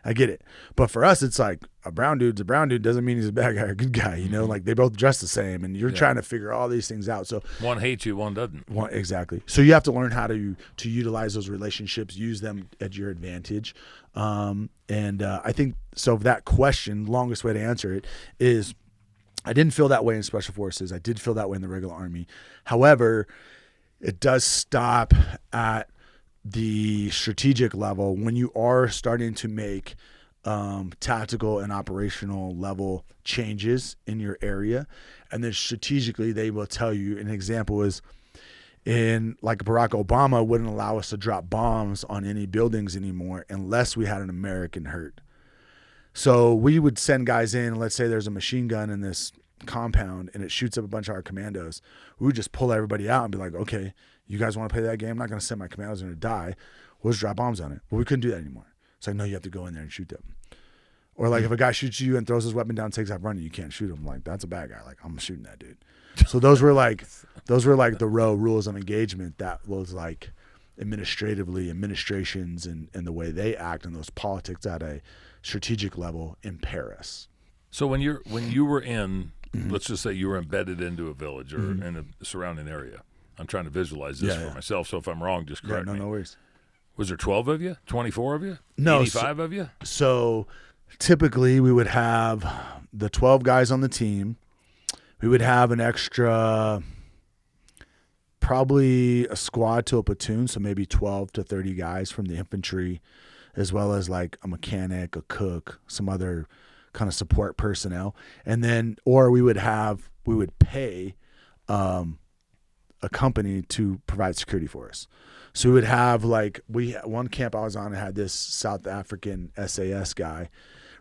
I get it. But for us, it's like a brown dude's a brown dude doesn't mean he's a bad guy or a good guy. Like they both dress the same and you're trying to figure all these things out. So one hates you, one doesn't. Exactly. So you have to learn how to utilize those relationships, use them at your advantage. I think, so that question, longest way to answer it is, I didn't feel that way in Special Forces. I did feel that way in the regular Army. However, it does stop at the strategic level when you are starting to make tactical and operational level changes in your area. And then strategically, they will tell you, an example is in like Barack Obama wouldn't allow us to drop bombs on any buildings anymore unless we had an American hurt. So we would send guys in, and let's say there's a machine gun in this compound and it shoots up a bunch of our commandos. We would just pull everybody out and be like, okay, you guys want to play that game? I'm not going to send my commandos in to die. We'll just drop bombs on it. Well, we couldn't do that anymore. It's like, no, you have to go in there and shoot them. Or like if a guy shoots you and throws his weapon down, takes off running, you can't shoot him. Like, that's a bad guy. Like, I'm shooting that dude. So those were like the rules of engagement that was like administrations and the way they act and those politics at a strategic level impair us. So when you were in, let's just say you were embedded into a village or in a surrounding area. I'm trying to visualize this for myself, so if I'm wrong, just correct me. No worries. Was there 12 of you? 24 of you? No. 85 of you? So typically we would have the 12 guys on the team. We would have an extra, probably a squad to a platoon, so maybe 12 to 30 guys from the infantry, as well as like a mechanic, a cook, some other kind of support personnel. And then, or we would have pay a company to provide security for us. So we would have one camp I was on had this South African SAS guy,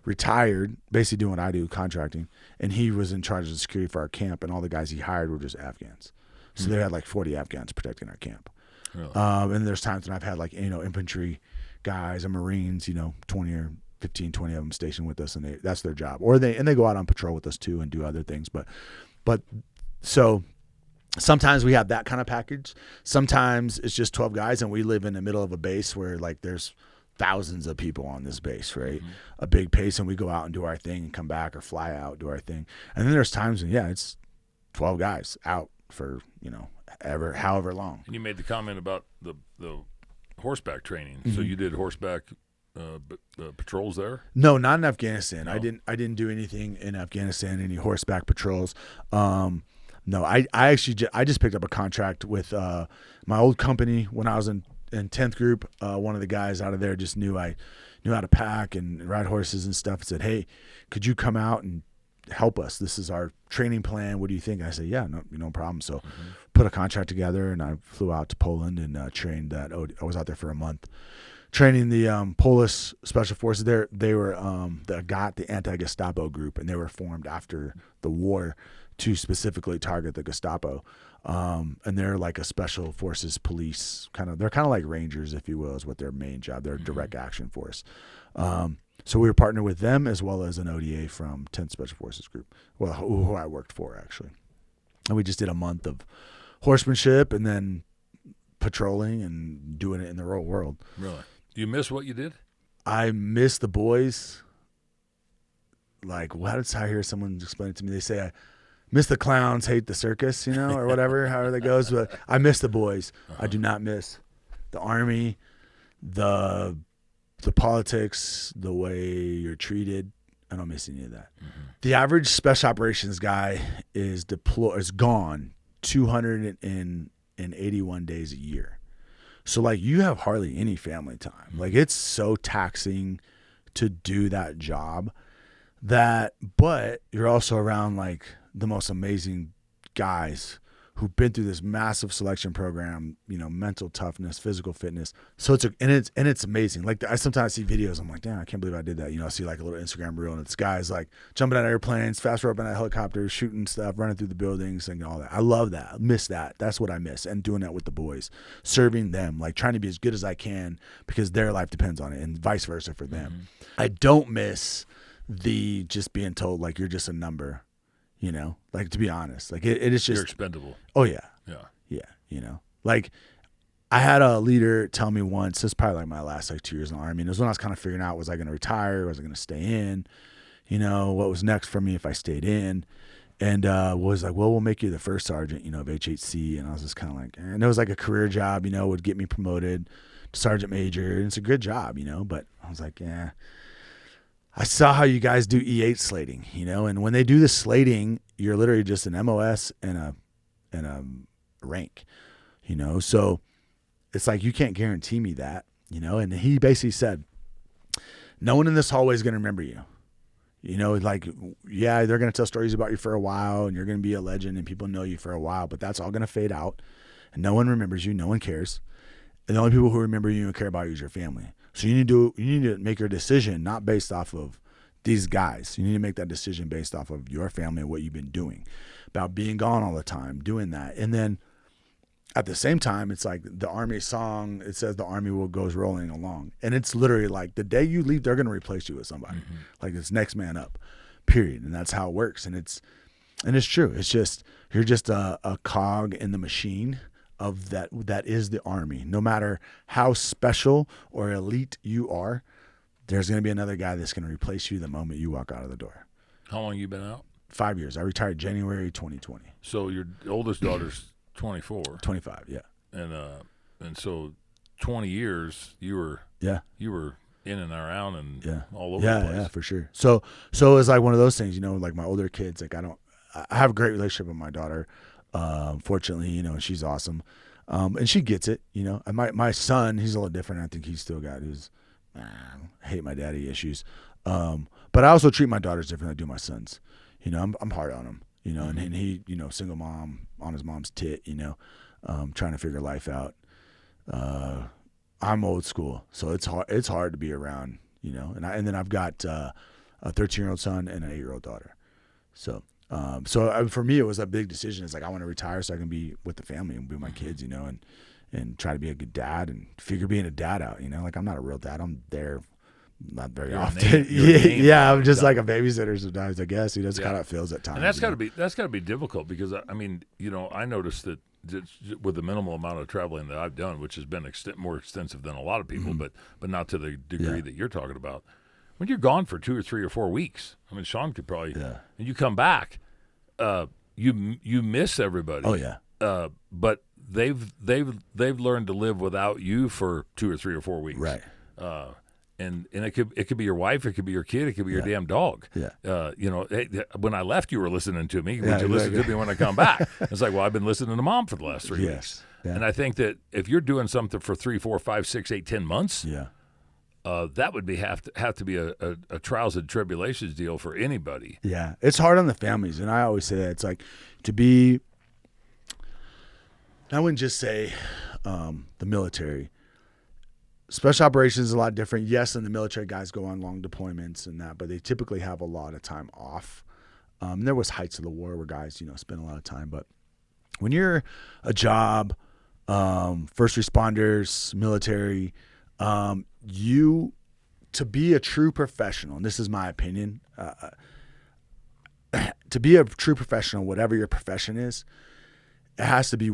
retired, basically doing what I do, contracting, and he was in charge of the security for our camp, and all the guys he hired were just Afghans. So they had like 40 Afghans protecting our camp. Really? And there's times when I've had infantry guys and Marines, 20 or 15, 20 of them stationed with us, and that's their job. They go out on patrol with us too and do other things. But so sometimes we have that kind of package. Sometimes it's just 12 guys, and we live in the middle of a base where there's thousands of people on this base, right? Mm-hmm. A big pace, and we go out and do our thing and come back or fly out, do our thing. And then there's times when, it's 12 guys out for, however long. And you made the comment about the horseback training. Mm-hmm. So you did horseback patrols there? No, not in Afghanistan. No. I didn't do anything in Afghanistan, any horseback patrols. No, I just picked up a contract with my old company when I was in 10th group. One of the guys out of there just knew I knew how to pack and ride horses and stuff, and said, "Hey, could you come out and help us? This is our training plan. What do you think?" I said, "Yeah, no problem." So put a contract together, and I flew out to Poland and trained that. I was out there for a month training the Polish special forces. They were the anti-Gestapo group, and they were formed after the war to specifically target the Gestapo. And they're like a special forces police they're kind of like Rangers, if you will, is what their main job. They're a direct action force. So we were partnered with them as well as an ODA from 10th Special Forces Group, who I worked for actually. And we just did a month of horsemanship and then patrolling and doing it in the real world. Really? Do you miss what you did? I miss the boys. How did I hear someone explain it to me? They say, I miss the clowns, hate the circus, or whatever, however that goes. But I miss the boys. Uh-huh. I do not miss the Army, the politics, the way you're treated. I don't miss any of that. Mm-hmm. The average special operations guy is gone 281 days a year. So you have hardly any family time. It's so taxing to do that job but you're also around the most amazing guys who've been through this massive selection program, mental toughness, physical fitness. So it's amazing. I sometimes see videos, I'm like, damn, I can't believe I did that. I see a little Instagram reel, and it's guys jumping out of airplanes, fast roping out of helicopters, shooting stuff, running through the buildings, and all that. I love that. I miss that. That's what I miss. And doing that with the boys, serving them, trying to be as good as I can because their life depends on it, and vice versa for them. Mm-hmm. I don't miss the just being told you're just a number. To be honest, it is just, you're expendable. Oh yeah. Yeah. I had a leader tell me once, this is probably my last 2 years in the Army. And it was when I was kind of figuring out, was I going to retire? Was I going to stay in? What was next for me if I stayed in? And was we'll make you the first sergeant, of HHC. And I was just kind of and it was a career job, would get me promoted to sergeant major. And it's a good job, but I was yeah. I saw how you guys do E8 slating, and when they do the slating, you're literally just an MOS and a rank, so it's you can't guarantee me that, and he basically said, no one in this hallway is going to remember you, yeah, they're going to tell stories about you for a while and you're going to be a legend and people know you for a while, but that's all going to fade out and no one remembers you. No one cares. And the only people who remember you and care about you is your family. So you need to make your decision not based off of these guys. You need to make that decision based off of your family and what you've been doing, about being gone all the time, doing that. And then at the same time, it's the Army song. It says the Army goes rolling along, and it's literally the day you leave, they're going to replace you with somebody. Mm-hmm. It's next man up, period. And that's how it works. And it's true. It's just you're just a cog in the machine of that is the Army. No matter how special or elite you are, there's going to be another guy that's going to replace you the moment you walk out of the door. How long you been out? 5 years. I retired January 2020. So your oldest daughter's 24. 25, yeah. And so 20 years you were in and around and all over the place. Yeah, for sure. So it's one of those things, my older kids, I have a great relationship with my daughter. Fortunately, she's awesome. And she gets it, And my son, he's a little different. I think he's still got his, hate my daddy issues. But I also treat my daughters different than I do my sons. I'm hard on them, you know, and he, you know, single mom on his mom's tit, you know, trying to figure life out. I'm old school, so it's hard to be around, you know, and then I've got a 13-year-old son and an 8-year-old daughter. So for me, it was a big decision. It's like, I want to retire so I can be with the family and be with my kids, you know, and try to be a good dad and figure being a dad out, you know, like I'm not a real dad. I'm there not very often. Yeah, I'm just like a babysitter sometimes, I guess. That's kind of how it feels at times. And that's got to be difficult because, I mean, you know, I noticed that with the minimal amount of traveling that I've done, which has been more extensive than a lot of people, but not to the degree that you're talking about. When you're gone for 2 or 3 or 4 weeks, I mean, Sean could probably, and you come back, you miss everybody. Oh yeah. But they've learned to live without you for 2 or 3 or 4 weeks. Right. And it could be your wife, it could be your kid, it could be your damn dog. Yeah. You know, hey, when I left, you were listening to me. Would you listen to me when I come back? It's like, well, I've been listening to Mom for the last 3 weeks. Yeah. And I think that if you're doing something for 3, 4, 5, 6, 8, 10 months, that would have to be a trials and tribulations deal for anybody. Yeah, it's hard on the families, and I always say that it's like to be. I wouldn't just say the military. Special operations is a lot different. Yes, and the military guys go on long deployments and that, but they typically have a lot of time off. There was heights of the war where guys, you know, spend a lot of time. But when you're a job, first responders, military, to be a true professional, and this is my opinion, to be a true professional, whatever your profession is, it has to be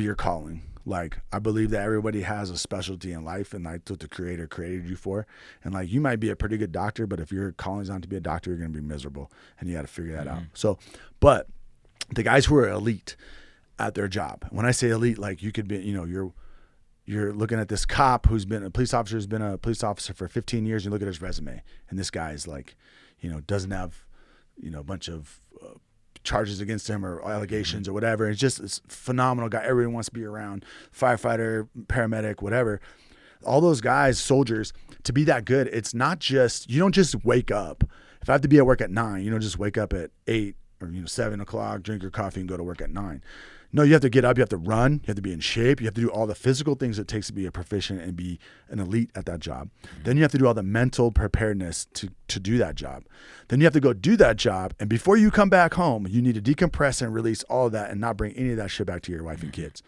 your calling. Like, I believe that everybody has a specialty in life, and like what the Creator created you for. And like, you might be a pretty good doctor, but if your calling is not to be a doctor, you're going to be miserable, and you got to figure that out. So, but the guys who are elite at their job, when I say elite, like you could be, you know, you're looking at this cop who's been a police officer, who's been a police officer for 15 years. You look at his resume, and this guy's like, you know, doesn't have, you know, a bunch of charges against him or allegations or whatever. It's a phenomenal guy. Everyone wants to be around. Firefighter, paramedic, whatever. All those guys, soldiers, to be that good, it's not just, you don't just wake up. If I have to be at work at 9, you don't just wake up at 8 or 7 o'clock, drink your coffee and go to work at 9. No, you have to get up, you have to run, you have to be in shape, you have to do all the physical things it takes to be a proficient and be an elite at that job. Then you have to do all the mental preparedness to do that job. Then you have to go do that job, and before you come back home, you need to decompress and release all of that and not bring any of that shit back to your wife and kids.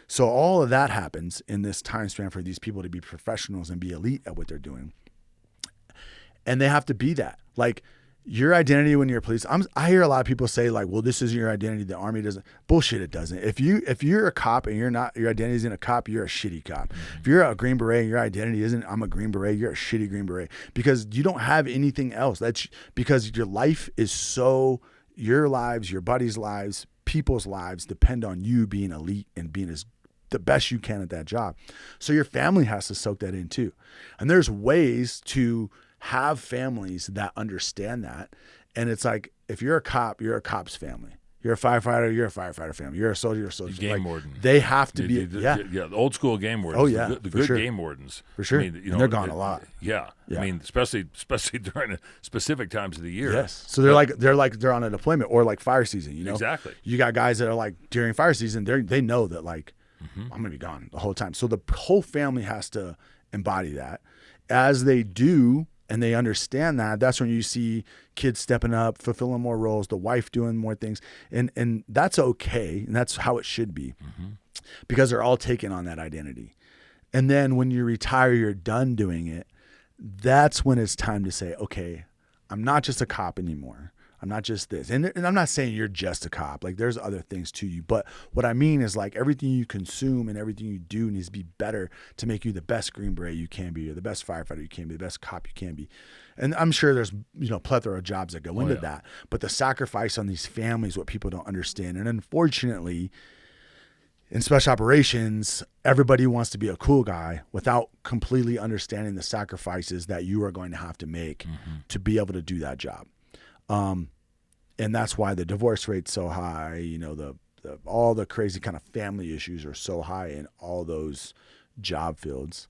So all of that happens in this time span for these people to be professionals and be elite at what they're doing. And they have to be that. Like, your identity when you're a police, I hear a lot of people say like, well, this is your identity. The Army doesn't. Bullshit, it doesn't. If you're a cop and your identity isn't a cop, you're a shitty cop. If you're a Green Beret and your identity isn't, I'm a Green Beret, you're a shitty Green Beret, because you don't have anything else. That's because your life is so, your lives, your buddies' lives, people's lives depend on you being elite and being the best you can at that job. So your family has to soak that in too. And there's ways to have families that understand that. And it's like, if you're a cop, you're a cop's family. You're a firefighter, you're a firefighter family. You're a soldier, you're a soldier. Game warden. They have to be, the old school game wardens. Oh yeah, the good game wardens. For sure. I mean, and they're gone a lot. Yeah. I mean, especially during specific times of the year. Yes. So they're on a deployment or like fire season, you know? Exactly. You got guys that are like, during fire season, they know that like, I'm going to be gone the whole time. So the whole family has to embody that. As they do, and they understand that, that's when you see kids stepping up, fulfilling more roles, the wife doing more things. And that's okay. And that's how it should be, because they're all taking on that identity. And then when you retire, you're done doing it. That's when it's time to say, okay, I'm not just a cop anymore. I'm not just this. And I'm not saying you're just a cop. Like, there's other things to you. But what I mean is, like, everything you consume and everything you do needs to be better to make you the best Green Beret you can be, or the best firefighter you can be, the best cop you can be. And I'm sure there's, plethora of jobs that go into that. But the sacrifice on these families, what people don't understand. And unfortunately, in special operations, everybody wants to be a cool guy without completely understanding the sacrifices that you are going to have to make to be able to do that job. And that's why the divorce rate's so high, all the crazy kind of family issues are so high in all those job fields,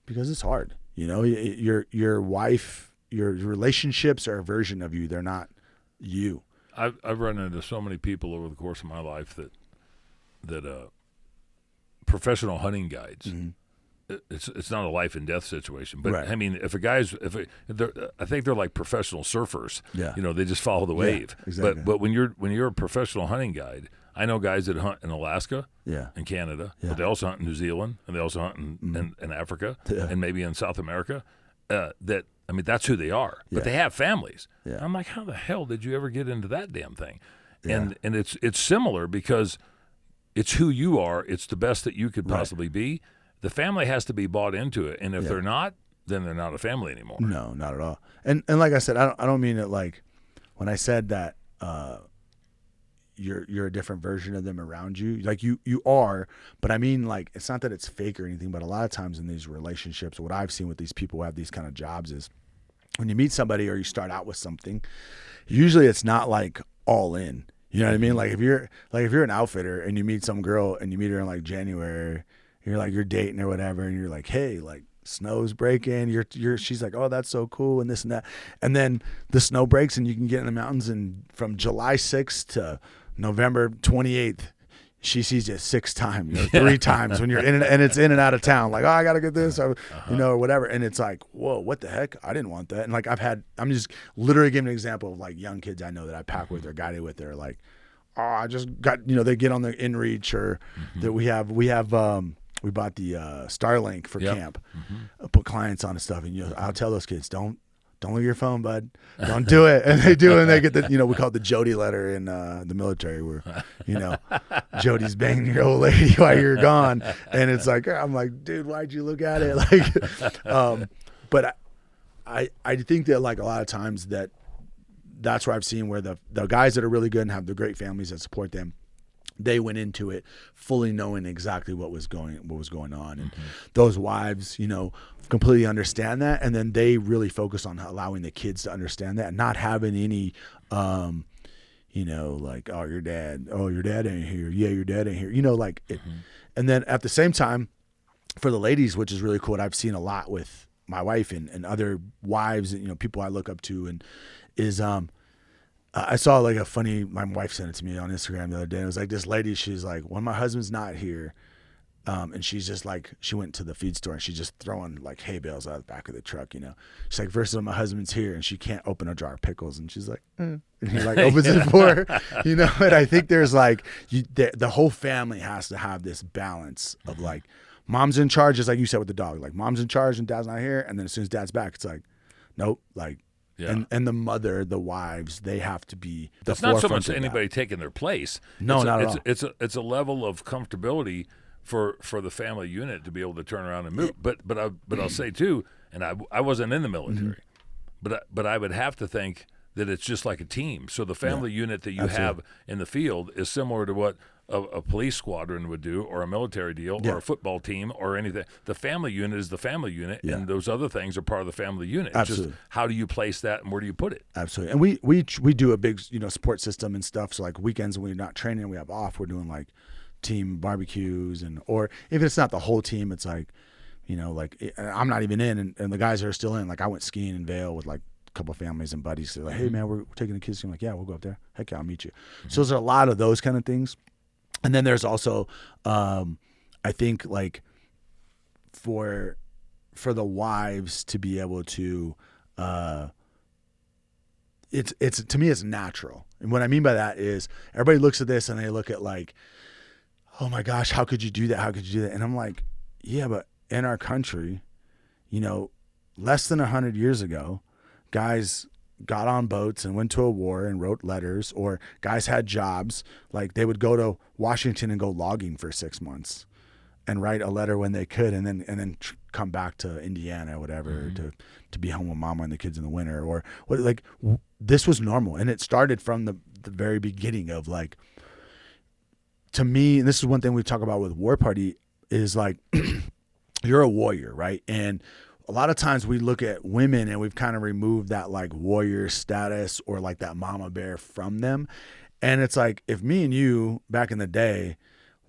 because it's hard. Your wife, your relationships are a version of you. They're not you. I've run into so many people over the course of my life that professional hunting guides. Mm-hmm. It's not a life and death situation, but Right. I mean, if I think they're like professional surfers. Yeah. They just follow the wave. exactly. But when you're a professional hunting guide, I know guys that hunt in Alaska, Yeah. and Canada, Yeah. but they also hunt in New Zealand, and they also hunt in Africa, Yeah. and maybe in South America. That's who they are. But Yeah. they have families. Yeah. I'm like, how the hell did you ever get into that damn thing? Yeah. And it's similar because it's who you are. It's the best that you could possibly be. The family has to be bought into it, and if they're not, then they're not a family anymore. No, not at all. And like I said, I don't mean it like when I said that you're a different version of them around you. Like you are, but I mean like it's not that it's fake or anything. But a lot of times in these relationships, what I've seen with these people who have these kind of jobs is when you meet somebody or you start out with something, usually it's not like all in. You know what I mean? Like if you're an outfitter and you meet some girl and you meet her in like January. You're dating or whatever, and you're like, hey, like snow's breaking. She's like, oh, that's so cool, and this and that. And then the snow breaks, and you can get in the mountains, and from July 6th to November 28th, she sees you 6 times, 3 times when you're in and it's in and out of town. Like, oh, I gotta get this, or whatever. And it's like, whoa, what the heck? I didn't want that. And like I'm just literally giving an example of like young kids I know that I pack with or guided with. They're like, oh, I just got, they get on the InReach or that we have. We bought the Starlink for camp. Put clients on and stuff, and I'll tell those kids, don't leave your phone, bud. Don't do it. And they do, and they get the we call it the Jody letter in the military, where Jody's banging your old lady while you're gone, and it's like I'm like, dude, why'd you look at it? Like, but I think that like a lot of times that's where I've seen where the guys that are really good and have the great families that support them. They went into it fully knowing exactly what was going on, and those wives, completely understand that, and then they really focus on allowing the kids to understand that, and not having any, like, oh, your dad ain't here, yeah, your dad ain't here, like, and then at the same time, for the ladies, which is really cool, what I've seen a lot with my wife and other wives, people I look up to, and is I saw like my wife sent it to me on Instagram the other day. It was like this lady, she's like, when my husband's not here, and she's just like, she went to the feed store and she's just throwing like hay bales out of the back of the truck, She's like, versus when my husband's here and she can't open a jar of pickles, and she's like, and he like opens it for her, And I think there's like, the whole family has to have this balance of like, mom's in charge, just like you said with the dog, like mom's in charge and dad's not here, and then as soon as dad's back, it's like, nope, like. Yeah. And the mother, the wives, they have to be the It's not so forefront much of anybody taking their place. No, not at all. It's a level of comfortability for the family unit to be able to turn around and move. But I'll say too, and I wasn't in the military, but I would have to think that it's just like a team. So the family unit that you have in the field is similar to what a police squadron would do, or a military deal, or a football team, or anything. The family unit is the family unit, and those other things are part of the family unit. Absolutely. It's just how do you place that, and where do you put it? Absolutely. And we do a big support system and stuff. So like weekends when we're not training, we have off. We're doing like team barbecues, or if it's not the whole team, it's like like I'm not even in, and the guys that are still in. Like I went skiing in Vail with like a couple of families and buddies. They're like, hey man, we're taking the kids. I'm like, yeah, we'll go up there. Heck yeah, I'll meet you. So there's a lot of those kind of things. And then there's also, I think like for the wives to be able to, it's to me, it's natural. And what I mean by that is everybody looks at this and they look at like, oh my gosh, how could you do that? How could you do that? And I'm like, yeah, but in our country, less than 100 years ago, guys got on boats and went to a war and wrote letters, or guys had jobs. Like they would go to Washington and go logging for 6 months and write a letter when they could, and then come back to Indiana or whatever to be home with mama and the kids in the winter, or what. Like this was normal, and it started from the very beginning of like, to me, and this is one thing we talk about with War Party, is like you're a warrior, right? And a lot of times we look at women and we've kind of removed that like warrior status or like that mama bear from them. And it's like, if me and you back in the day,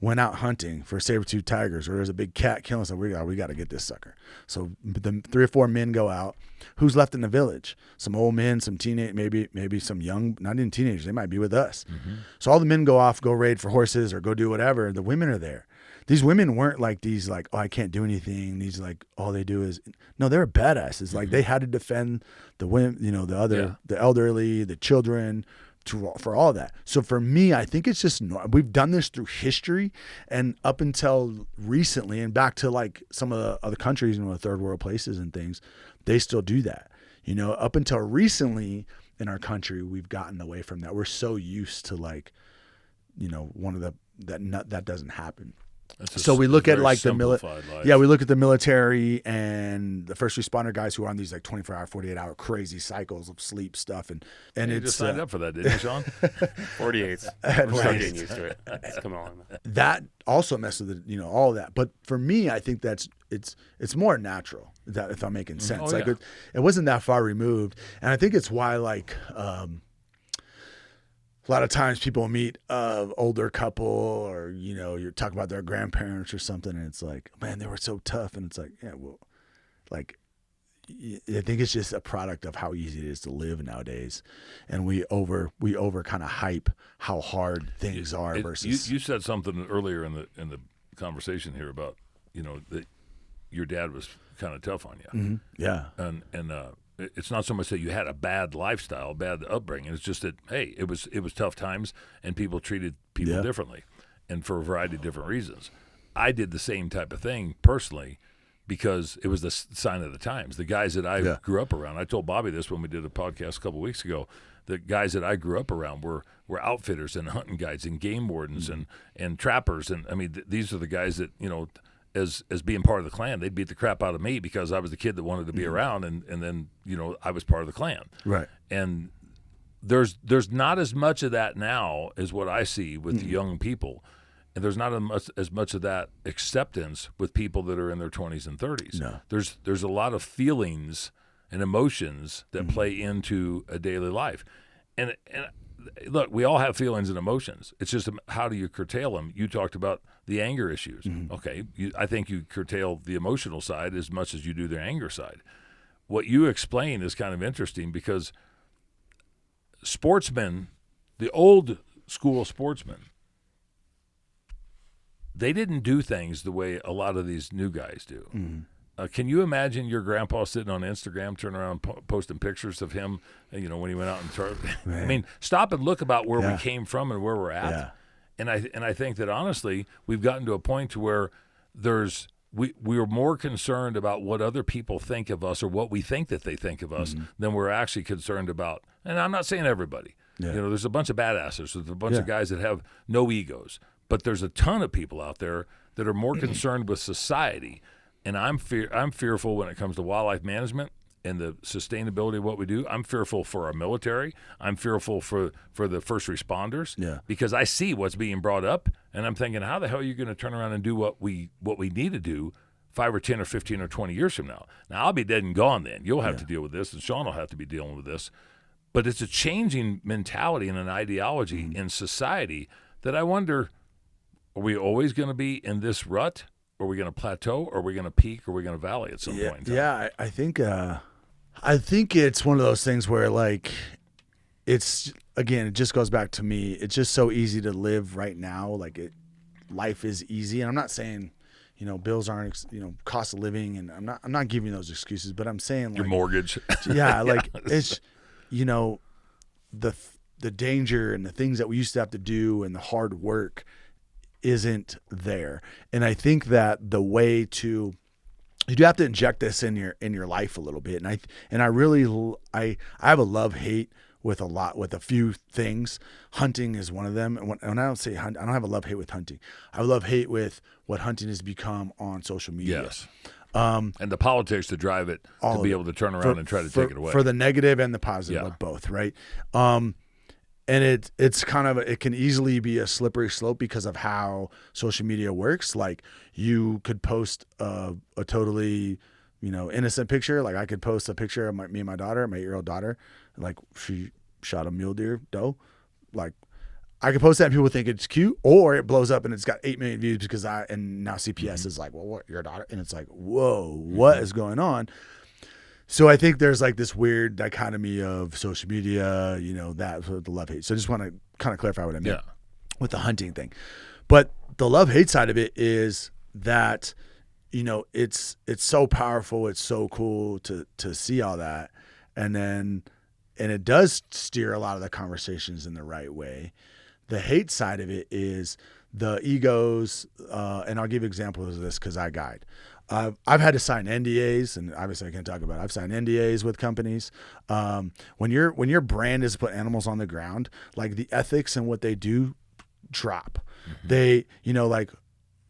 went out hunting for saber-toothed tigers, or there's a big cat killing us, we got to get this sucker. So the 3 or 4 men go out. Who's left in the village? Some old men, some teenage, maybe some young, not even teenagers. They might be with us. Mm-hmm. So all the men go off, go raid for horses or go do whatever. The women are there. These women weren't like these, like, oh, I can't do anything. These, like, all they do is, no, they're badasses. Like, they had to defend the women, the elderly, the children, for all that. So for me, I think it's just, we've done this through history, and up until recently, and back to like some of the other countries, the third world places and things, they still do that. Up until recently in our country, we've gotten away from that. We're so used to, like, that doesn't happen. So we look at like the military. Yeah, we look at the military and the first responder guys who are on these like 24-hour, 48-hour crazy cycles of sleep stuff, and you it's just signed up for that, didn't you, Sean? 48s. I'm still getting used to it. Come on. That also messes with all of that. But for me, I think it's more natural. That, if I'm making sense, it wasn't that far removed, and I think it's why like. A lot of times people meet older couple, or you're talking about their grandparents or something, and it's like, man, they were so tough, and it's like, yeah, well, like, I think it's just a product of how easy it is to live nowadays, and we over kind of hype how hard things are versus. You said something earlier in the conversation here about that your dad was kind of tough on you. Mm-hmm. Yeah, and it's not so much that you had a bad lifestyle, bad upbringing. It's just that, hey, it was tough times, and people treated people differently, and for a variety of different reasons. I did the same type of thing personally because it was the sign of the times. The guys that I grew up around, I told Bobby this when we did a podcast a couple of weeks ago, the guys that I grew up around were outfitters and hunting guides and game wardens and trappers. And, I mean, these are the guys that, as being part of the clan, they'd beat the crap out of me because I was the kid that wanted to be around, and then I was part of the clan. Right. And there's not as much of that now as what I see with the young people, and there's not as much of that acceptance with people that are in their 20s and 30s. No. There's a lot of feelings and emotions that play into a daily life, and look, we all have feelings and emotions. It's just how do you curtail them? You talked about the anger issues. Mm-hmm. Okay, I think you curtail the emotional side as much as you do the anger side. What you explain is kind of interesting because sportsmen, the old school sportsmen, they didn't do things the way a lot of these new guys do. Mm-hmm. Can you imagine your grandpa sitting on Instagram, turning around, posting pictures of him, when he went out and I mean, stop and look about where we came from and where we're at. Yeah. And I think that honestly, we've gotten to a point to where we are more concerned about what other people think of us or what we think that they think of us than we're actually concerned about. And I'm not saying everybody. Yeah. There's a bunch of badasses. There's a bunch of guys that have no egos. But there's a ton of people out there that are more concerned with society. And I'm fearful when it comes to wildlife management and the sustainability of what we do. I'm fearful for our military. I'm fearful for the first responders because I see what's being brought up, and I'm thinking, how the hell are you going to turn around and do what we need to do 5 or 10 or 15 or 20 years from now? Now, I'll be dead and gone then. You'll have to deal with this, and Sean will have to be dealing with this. But it's a changing mentality and an ideology in society that I wonder, are we always going to be in this rut? Are we going to plateau? Or are we going to peak? Or are we going to valley at some point? Yeah, I think it's one of those things where, like, it's, again, it just goes back to me. It's just so easy to live right now. Like, life is easy. And I'm not saying, bills aren't, cost of living. And I'm not giving those excuses. But I'm saying, like, your mortgage. Yeah, like, it's, the danger and the things that we used to have to do and the hard work isn't there. And I think that the way to, you do have to inject this in your life a little bit. And I really have a love-hate with a few things. Hunting is one of them. And when I don't say hunt, I don't have a love-hate with hunting. I have a love-hate with what hunting has become on social media. Yes. And the politics to drive it, to be able to turn around and try to take it away. For the negative and the positive of both, right? And it's kind of, it can easily be a slippery slope because of how social media works. Like, you could post a totally, innocent picture. Like, I could post a picture of me and my daughter, my 8-year-old daughter, like she shot a mule deer doe. Like, I could post that and people think it's cute, or it blows up and it's got 8 million views because and now CPS is like, well, what, your daughter? And it's like, whoa, what is going on? So I think there's like this weird dichotomy of social media, you know, that the love hate. So I just want to kind of clarify what I mean with the hunting thing. But the love hate side of it is that, you know, it's so powerful. It's so cool to see all that. And it does steer a lot of the conversations in the right way. The hate side of it is the egos, and I'll give examples of this because I guide. I've had to sign NDAs, and obviously I can't talk about it. I've signed NDAs with companies. When your brand is to put animals on the ground, like the ethics and what they do drop. They, you know, like,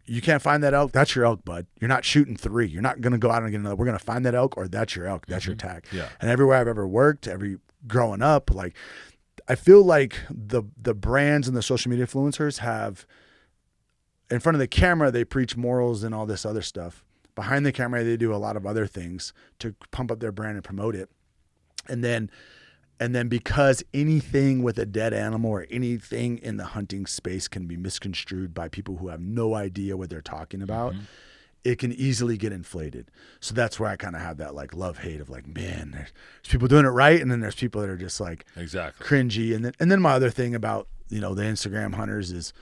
you can't find that elk. That's your elk, bud. You're not shooting 3. You're not going to go out and get another. We're going to find that elk, or that's your elk. That's your tag. Yeah. And everywhere I've ever worked, growing up, like, I feel like the brands and the social media influencers have, in front of the camera, they preach morals and all this other stuff. Behind the camera, they do a lot of other things to pump up their brand and promote it. And then because anything with a dead animal or anything in the hunting space can be misconstrued by people who have no idea what they're talking about, it can easily get inflated. So that's where I kind of have that like love hate of like, man, there's people doing it right, and then there's people that are just like cringy. And then my other thing about, you know, the Instagram hunters is,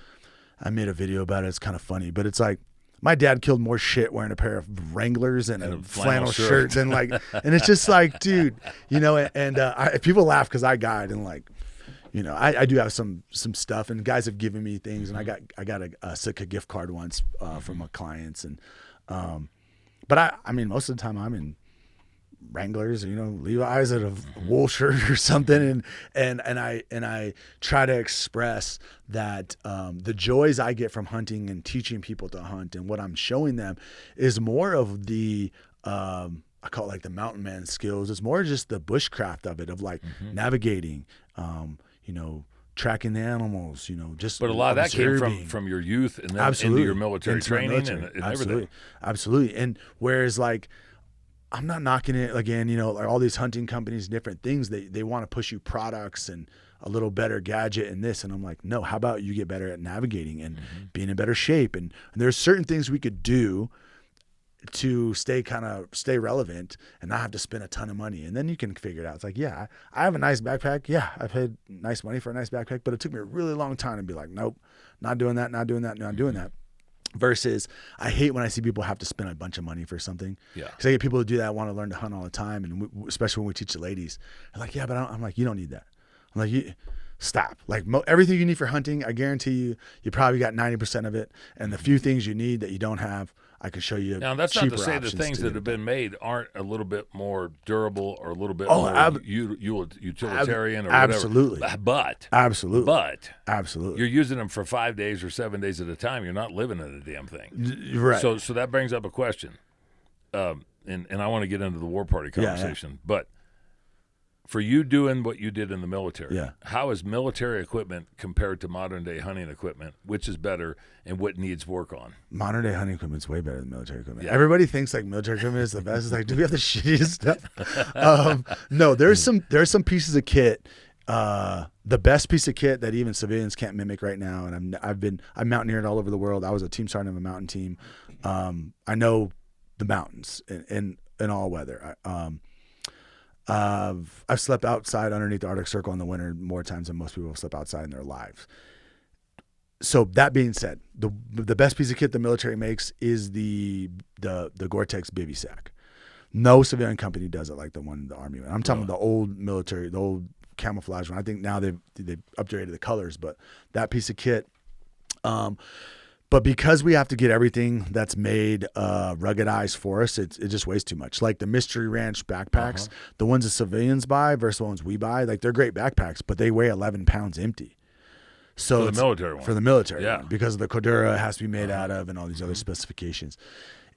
I made a video about it. It's kind of funny, but it's like, my dad killed more shit wearing a pair of Wranglers and a flannel shirt and like, and it's just like, dude, you know, and people laugh because I guide, and like, you know, I do have some stuff, and guys have given me things, and I got a Sitka gift card once from my clients, and but I mean, most of the time I'm in Wranglers, you know, Levi's at a wool shirt or something, and I try to express that the joys I get from hunting and teaching people to hunt, and what I'm showing them is more of the I call it like the mountain man skills. It's more just the bushcraft of it, of like navigating, you know, tracking the animals, you know, just. But a lot of that came from your youth and then into your military training and everything. Absolutely. And whereas like, I'm not knocking it again, you know, like all these hunting companies, different things, they want to push you products and a little better gadget and this. And I'm like, no, how about you get better at navigating and being in better shape? And there's certain things we could do to stay relevant and not have to spend a ton of money. And then you can figure it out. It's like, yeah, I have a nice backpack. Yeah, I paid nice money for a nice backpack, but it took me a really long time to be like, nope, not doing that, not doing that, not doing that. Versus, I hate when I see people have to spend a bunch of money for something. Yeah. Because I get people who do that, want to learn to hunt all the time, and especially when we teach the ladies. They're like, yeah, but I'm like, you don't need that. I'm like, stop. Like everything you need for hunting, I guarantee you probably got 90% of it, and the few things you need that you don't have, I can show you. Now that's not to say the things that have been made aren't a little bit more durable or a little bit more utilitarian or absolutely. Whatever. But you're using them for 5 days or 7 days at a time. You're not living in the damn thing. Right. So that brings up a question, and I want to get into the war party conversation, but. For you doing what you did in the military, how is military equipment compared to modern day hunting equipment? Which is better and what needs work on? Modern day hunting equipment is way better than military equipment. Yeah. Everybody thinks like military equipment is the best. It's like, do we have the shittiest stuff? No, there's some pieces of kit. The best piece of kit that even civilians can't mimic right now, and I've mountaineered all over the world. I was a team sergeant of a mountain team. I know the mountains in all weather. I've slept outside underneath the Arctic Circle in the winter more times than most people have slept outside in their lives. So that being said, the best piece of kit the military makes is the Gore-Tex bivy sack. No civilian company does it like the one the Army. I'm talking about the old military, the old camouflage one. I think now they've upgraded the colors, but that piece of kit. But because we have to get everything that's made ruggedized for us, it just weighs too much. Like the Mystery Ranch backpacks, the ones the civilians buy versus the ones we buy, like they're great backpacks, but they weigh 11 pounds empty. So for the military one. For the military one, because of the Cordura it has to be made out of and all these other specifications.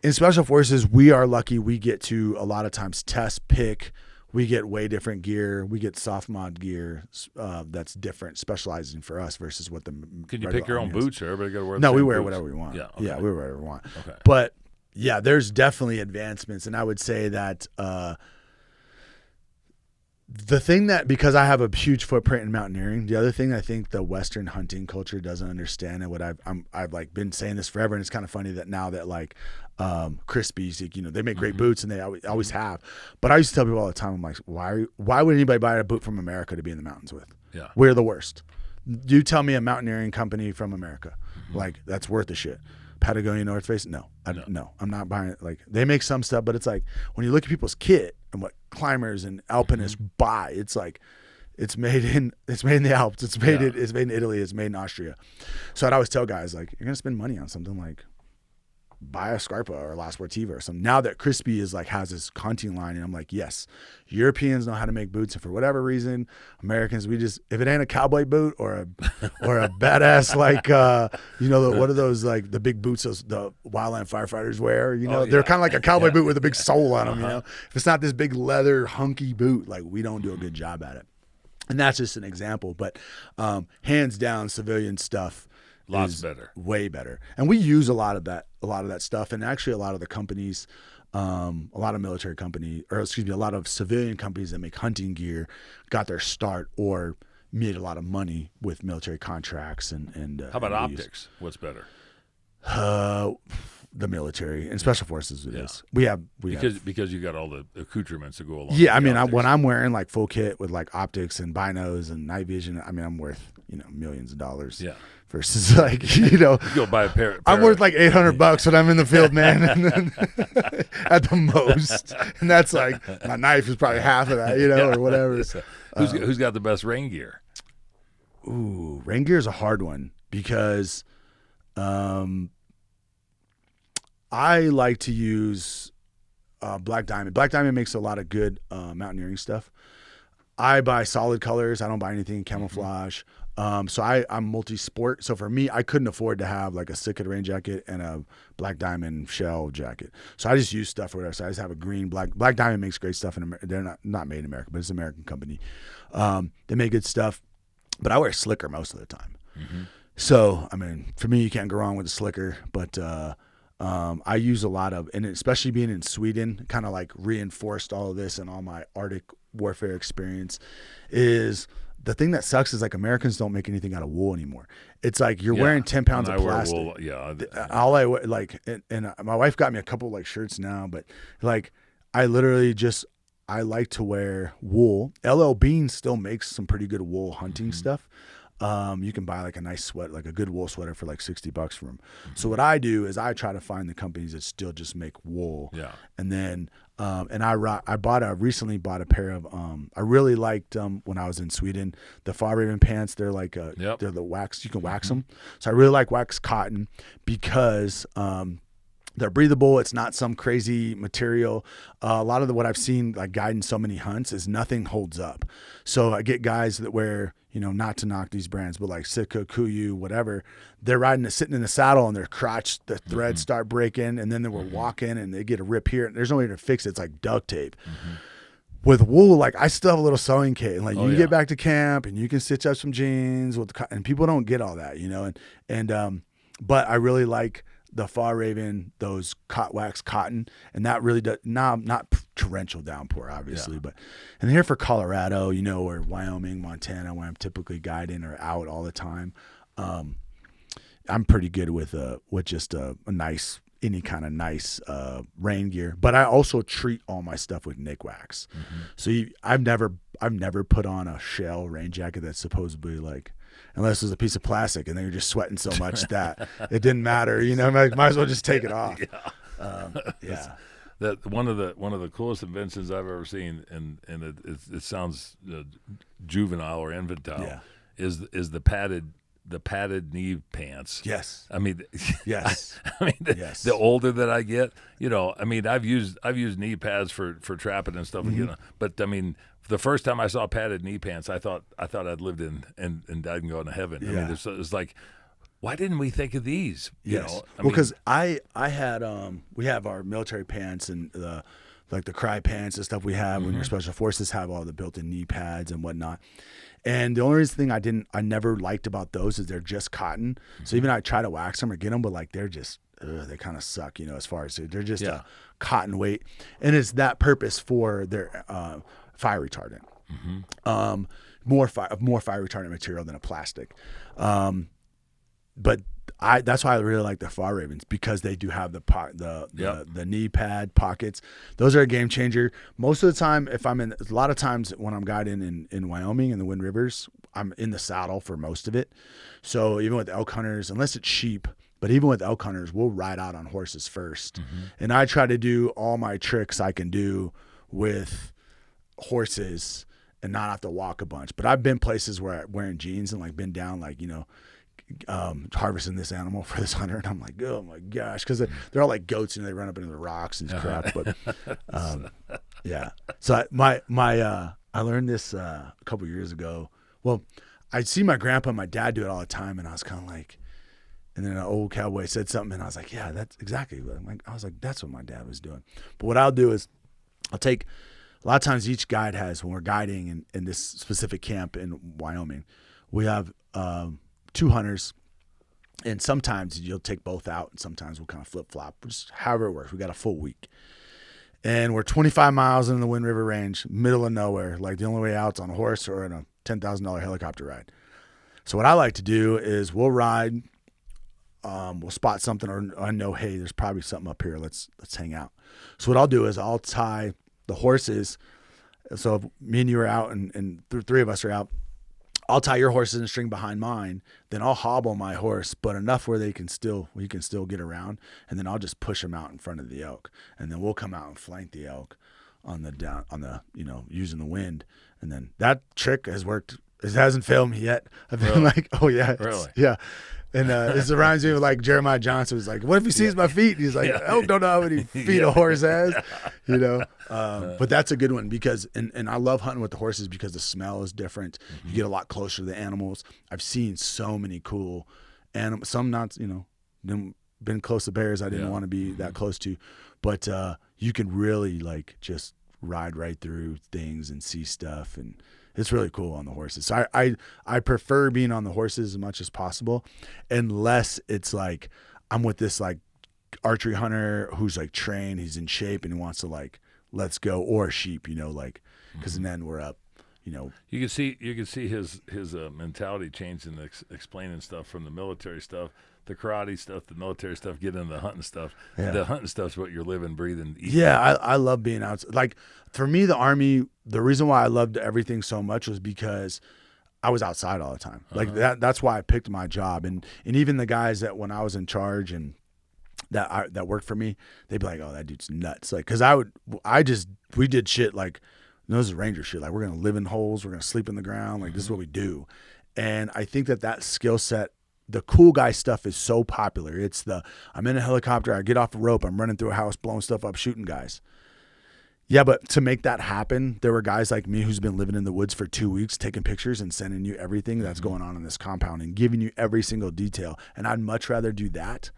In Special Forces, we are lucky we get to a lot of times test, pick. We get way different gear. We get soft mod gear that's different, specializing for us versus what the. Can you pick your own boots, or everybody got to wear? No, we wear boots? whatever we want. Yeah, okay. Yeah, we wear whatever we want. Okay. But yeah, there's definitely advancements, and I would say that The thing that, because I have a huge footprint in mountaineering, the other thing I think the Western hunting culture doesn't understand, and what I've like been saying this forever, and it's kind of funny that now that like Crispy's, they make great boots, and they always have. But I used to tell people all the time, I'm like, why would anybody buy a boot from America to be in the mountains with? Yeah, we're the worst. You tell me a mountaineering company from America, like that's worth the shit. Patagonia, North Face, no, I'm not buying it. Like they make some stuff, but it's like when you look at people's kit and what climbers and alpinists buy, it's like it's made in the Alps, it's made in Italy, it's made in Austria. So I'd always tell guys, like, you're gonna spend money on something, like buy a Scarpa or a La Sportiva or something. Now that Crispy is like has his hunting line, and I'm like, yes, Europeans know how to make boots, and for whatever reason, Americans, we just, if it ain't a cowboy boot or a badass like what are those, like the big boots those the wildland firefighters wear, they're kind of like a cowboy boot with a big sole on them. If it's not this big leather hunky boot, like we don't do a good job at it. And that's just an example, but hands down, civilian stuff lots better, way better. And we use a lot of that stuff. And actually a lot of the companies, a lot of military companies, a lot of civilian companies that make hunting gear got their start or made a lot of money with military contracts. And how about optics? What's better? The military and special forces is. Because you got all the accoutrements to go along. Yeah, I mean, when I'm wearing like full kit with like optics and binos and night vision, I mean, I'm worth millions of dollars. Yeah. Versus like you go buy a pair I'm worth like $800 when I'm in the field, man, and then, at the most, and that's like my knife is probably half of that, or whatever. Who's got the best rain gear? Ooh, rain gear is a hard one because I like to use Black Diamond. Black Diamond makes a lot of good mountaineering stuff. I buy solid colors. I don't buy anything in camouflage. So I'm multi-sport. So for me, I couldn't afford to have like a Sitka rain jacket and a Black Diamond shell jacket. So I just use stuff or whatever. So I just have a green Black Diamond makes great stuff in America. They're not made in America, but it's an American company. They make good stuff, but I wear slicker most of the time. So, I mean, for me, you can't go wrong with a slicker, but I use a lot of, and especially being in Sweden, kind of like reinforced all of this and all my Arctic warfare experience is the thing that sucks is like Americans don't make anything out of wool anymore. It's like you're wearing 10 pounds of plastic. Wool, yeah. All I wear, like, and my wife got me a couple like shirts now, but like I literally I like to wear wool. LL Bean still makes some pretty good wool hunting stuff. You can buy like a nice sweat, like a good wool sweater for like $60 from them. So what I do is I try to find the companies that still just make wool. Yeah. And then, and I recently bought a pair of, I really liked, when I was in Sweden, the Far Raven pants. They're like, they're the wax, you can wax them. So I really like wax cotton because, they're breathable. It's not some crazy material. A lot of what I've seen, like guiding so many hunts, is nothing holds up. So I get guys that wear, not to knock these brands, but like Sitka, Kuiu, whatever. They're sitting in the saddle, and their crotch, the threads start breaking, and then they were walking, and they get a rip here. There's no way to fix it. It's like duct tape. With wool, like I still have a little sewing kit, and like you get back to camp, and you can stitch up some jeans and people don't get all that, but I really like the Far Raven, those wax cotton, and that really does not torrential downpour, obviously, but and here for Colorado, or Wyoming, Montana, where I'm typically guiding or out all the time, I'm pretty good with just a nice, any kind of nice rain gear. But I also treat all my stuff with Nick wax. So I've never put on a shell rain jacket that's supposedly like, unless it was a piece of plastic and then you're just sweating so much that it didn't matter, might as well just take it off. That one of the coolest inventions I've ever seen, and it sounds juvenile or infantile, is the padded knee pants. Yes. I mean, yes. The older that I get, I've used knee pads for trapping and stuff, but I mean, the first time I saw padded knee pants, I thought I'd lived in and died and gone to heaven. I mean, it's like, why didn't we think of these? Because I had we have our military pants and like the cry pants and stuff we have when your special forces have all the built-in knee pads and whatnot. And the only thing I never liked about those is they're just cotton. So even I try to wax them or get them, but like they're just they kind of suck, as far as they're just a cotton weight, and it's that purpose for their fire retardant. more fire retardant material than a plastic. But that's why I really like the Far Ravens, because they do have the knee pad pockets. Those are a game changer. Most of the time, a lot of times when I'm guiding in Wyoming in the Wind Rivers, I'm in the saddle for most of it. So even with elk hunters, unless it's sheep, but even with elk hunters, we'll ride out on horses first. And I try to do all my tricks I can do with horses and not have to walk a bunch. But I've been places where I'm wearing jeans and like been down like, harvesting this animal for this hunter, and I'm like, oh my gosh, because they're all like goats, they run up into the rocks and crap. But yeah, so I learned this a couple years ago. Well, I'd see my grandpa and my dad do it all the time, and I was kind of like, and then an old cowboy said something, and I was like, yeah, that's exactly what I was like, that's what my dad was doing. But what I'll do is I'll take, a lot of times each guide has, when we're guiding in this specific camp in Wyoming, we have 2 hunters, and sometimes you'll take both out, and sometimes we'll kind of flip-flop, just however it works. We got a full week, and we're 25 miles in the Wind River Range, middle of nowhere. Like the only way out's on a horse or in a $10,000 helicopter ride. So what I like to do is we'll ride, we'll spot something, or I know, hey, there's probably something up here. Let's hang out. So what I'll do is I'll tie the horses. So if me and you are out, and 3 of us are out, I'll tie your horses in a string behind mine. Then I'll hobble my horse, but enough where we can still get around. And then I'll just push them out in front of the elk, and then we'll come out and flank the elk using the wind. And then that trick has worked. It hasn't failed me yet. I've been like, oh yeah, really, yeah. And it reminds me of like Jeremiah Johnson was like, what if he sees my feet? He's like, elk don't know how many feet a horse has, But that's a good one, because, and I love hunting with the horses because the smell is different. You get a lot closer to the animals. I've seen so many cool animals, some not, been close to bears I didn't want to be that close to, but you can really like just ride right through things and see stuff, and it's really cool on the horses. So I prefer being on the horses as much as possible, unless it's like I'm with this like archery hunter who's like trained, he's in shape, and he wants to like, let's go, or a sheep, because then we're up, You can see his mentality changing, explaining stuff from the military stuff, the karate stuff, the military stuff, getting into the hunting stuff. Yeah. The hunting stuff's what you're living, breathing, eating. Yeah, I love being out. Like for me, the Army, the reason why I loved everything so much was because I was outside all the time. Like that's why I picked my job. And even the guys that when I was in charge and that worked for me, they'd be like, "Oh, that dude's nuts." Like, cause we did shit like, this is Ranger shit. Like, we're gonna live in holes, we're gonna sleep in the ground. Like, this is what we do. And I think that skill set, the cool guy stuff, is so popular. It's I'm in a helicopter, I get off a rope, I'm running through a house, blowing stuff up, shooting guys. Yeah, but to make that happen, there were guys like me who's been living in the woods for 2 weeks, taking pictures and sending you everything that's going on in this compound and giving you every single detail. And I'd much rather do that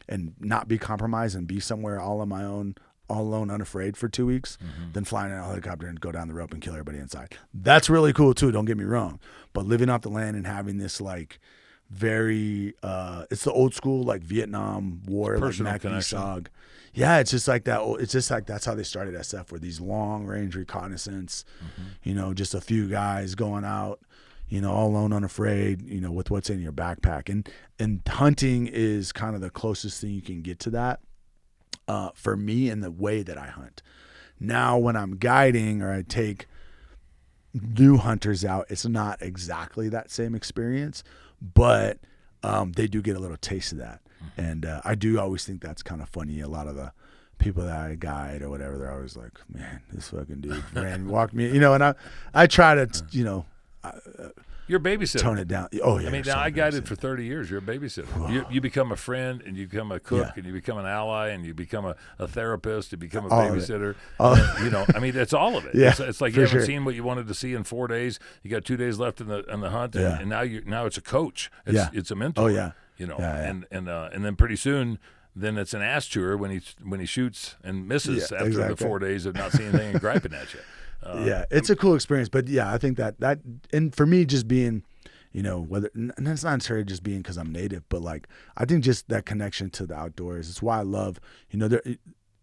and not be compromised and be somewhere all on my own, all alone, unafraid for 2 weeks, than flying in a helicopter and go down the rope and kill everybody inside. That's really cool too, don't get me wrong. But living off the land and having this like very, it's the old school like Vietnam War, personal like connection. SOG. Yeah, it's just like that. It's just like that's how they started SF, were these long range reconnaissance, just a few guys going out, all alone, unafraid, with what's in your backpack. And hunting is kind of the closest thing you can get to that for me in the way that I hunt. Now, when I'm guiding or I take new hunters out, it's not exactly that same experience, but they do get a little taste of that. And I do always think that's kind of funny. A lot of the people that I guide or whatever, they're always like, man, this fucking dude walked me, and I try to, you're a babysitter. Tone it down. Oh, yeah. I mean, now I guided for 30 years. You're a babysitter. You become a friend, and you become a cook, and you become an ally, and you become a therapist, you become a babysitter. I mean, that's all of it. Yeah, it's like you haven't seen what you wanted to see in 4 days. You got 2 days left in the hunt, and now it's a coach. It's a mentor. Oh, yeah. And then pretty soon, then it's an ass tour when he shoots and misses after the 4 days of not seeing anything and griping at you. It's a cool experience, but I think that and for me, just being, whether, and it's not necessarily just being because I'm native, but like I think just that connection to the outdoors. It's why I love,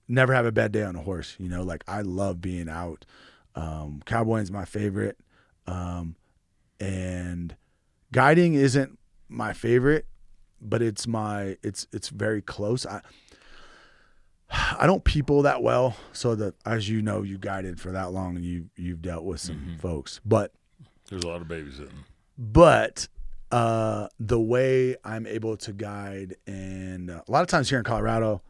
never have a bad day on a horse. Like I love being out. Cowboying's my favorite. And guiding isn't my favorite, but it's very close. I don't people that well, so that, as you know, you guided for that long and you've dealt with some folks, but there's a lot of babysitting. But the way I'm able to guide, and a lot of times here in Colorado,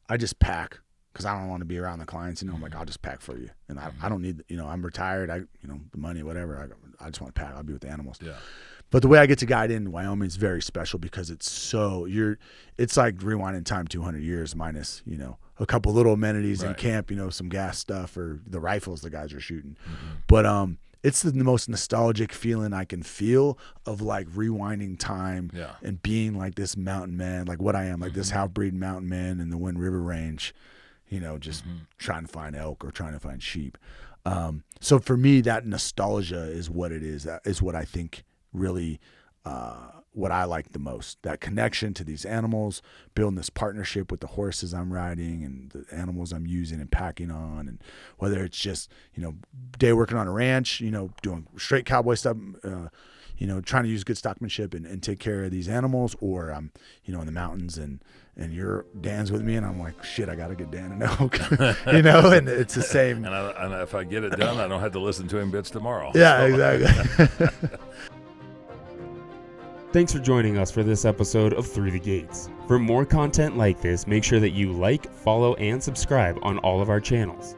I just pack because I don't want to be around the clients. I'm like, I'll just pack for you, and I don't need, I'm retired. The money, whatever. I just want to pack. I'll be with the animals. Yeah. But the way I get to guide in Wyoming is very special because it's like rewinding time 200 years minus, a couple little amenities in camp, some gas stuff or the rifles the guys are shooting. But it's the most nostalgic feeling I can feel of like rewinding time and being like this mountain man, like what I am, like this half-breed mountain man in the Wind River Range, just trying to find elk or trying to find sheep. So for me, that nostalgia is what it is. That is what I think really what I like the most, that connection to these animals, building this partnership with the horses I'm riding and the animals I'm using and packing on, and whether it's just, day working on a ranch, doing straight cowboy stuff, trying to use good stockmanship and take care of these animals, or I'm, in the mountains and Dan's with me and I'm like, shit, I got to get Dan an elk, and it's the same. And if I get it done, I don't have to listen to him bits tomorrow. Yeah, exactly. Thanks for joining us for this episode of Through the Gates. For more content like this, make sure that you like, follow, and subscribe on all of our channels.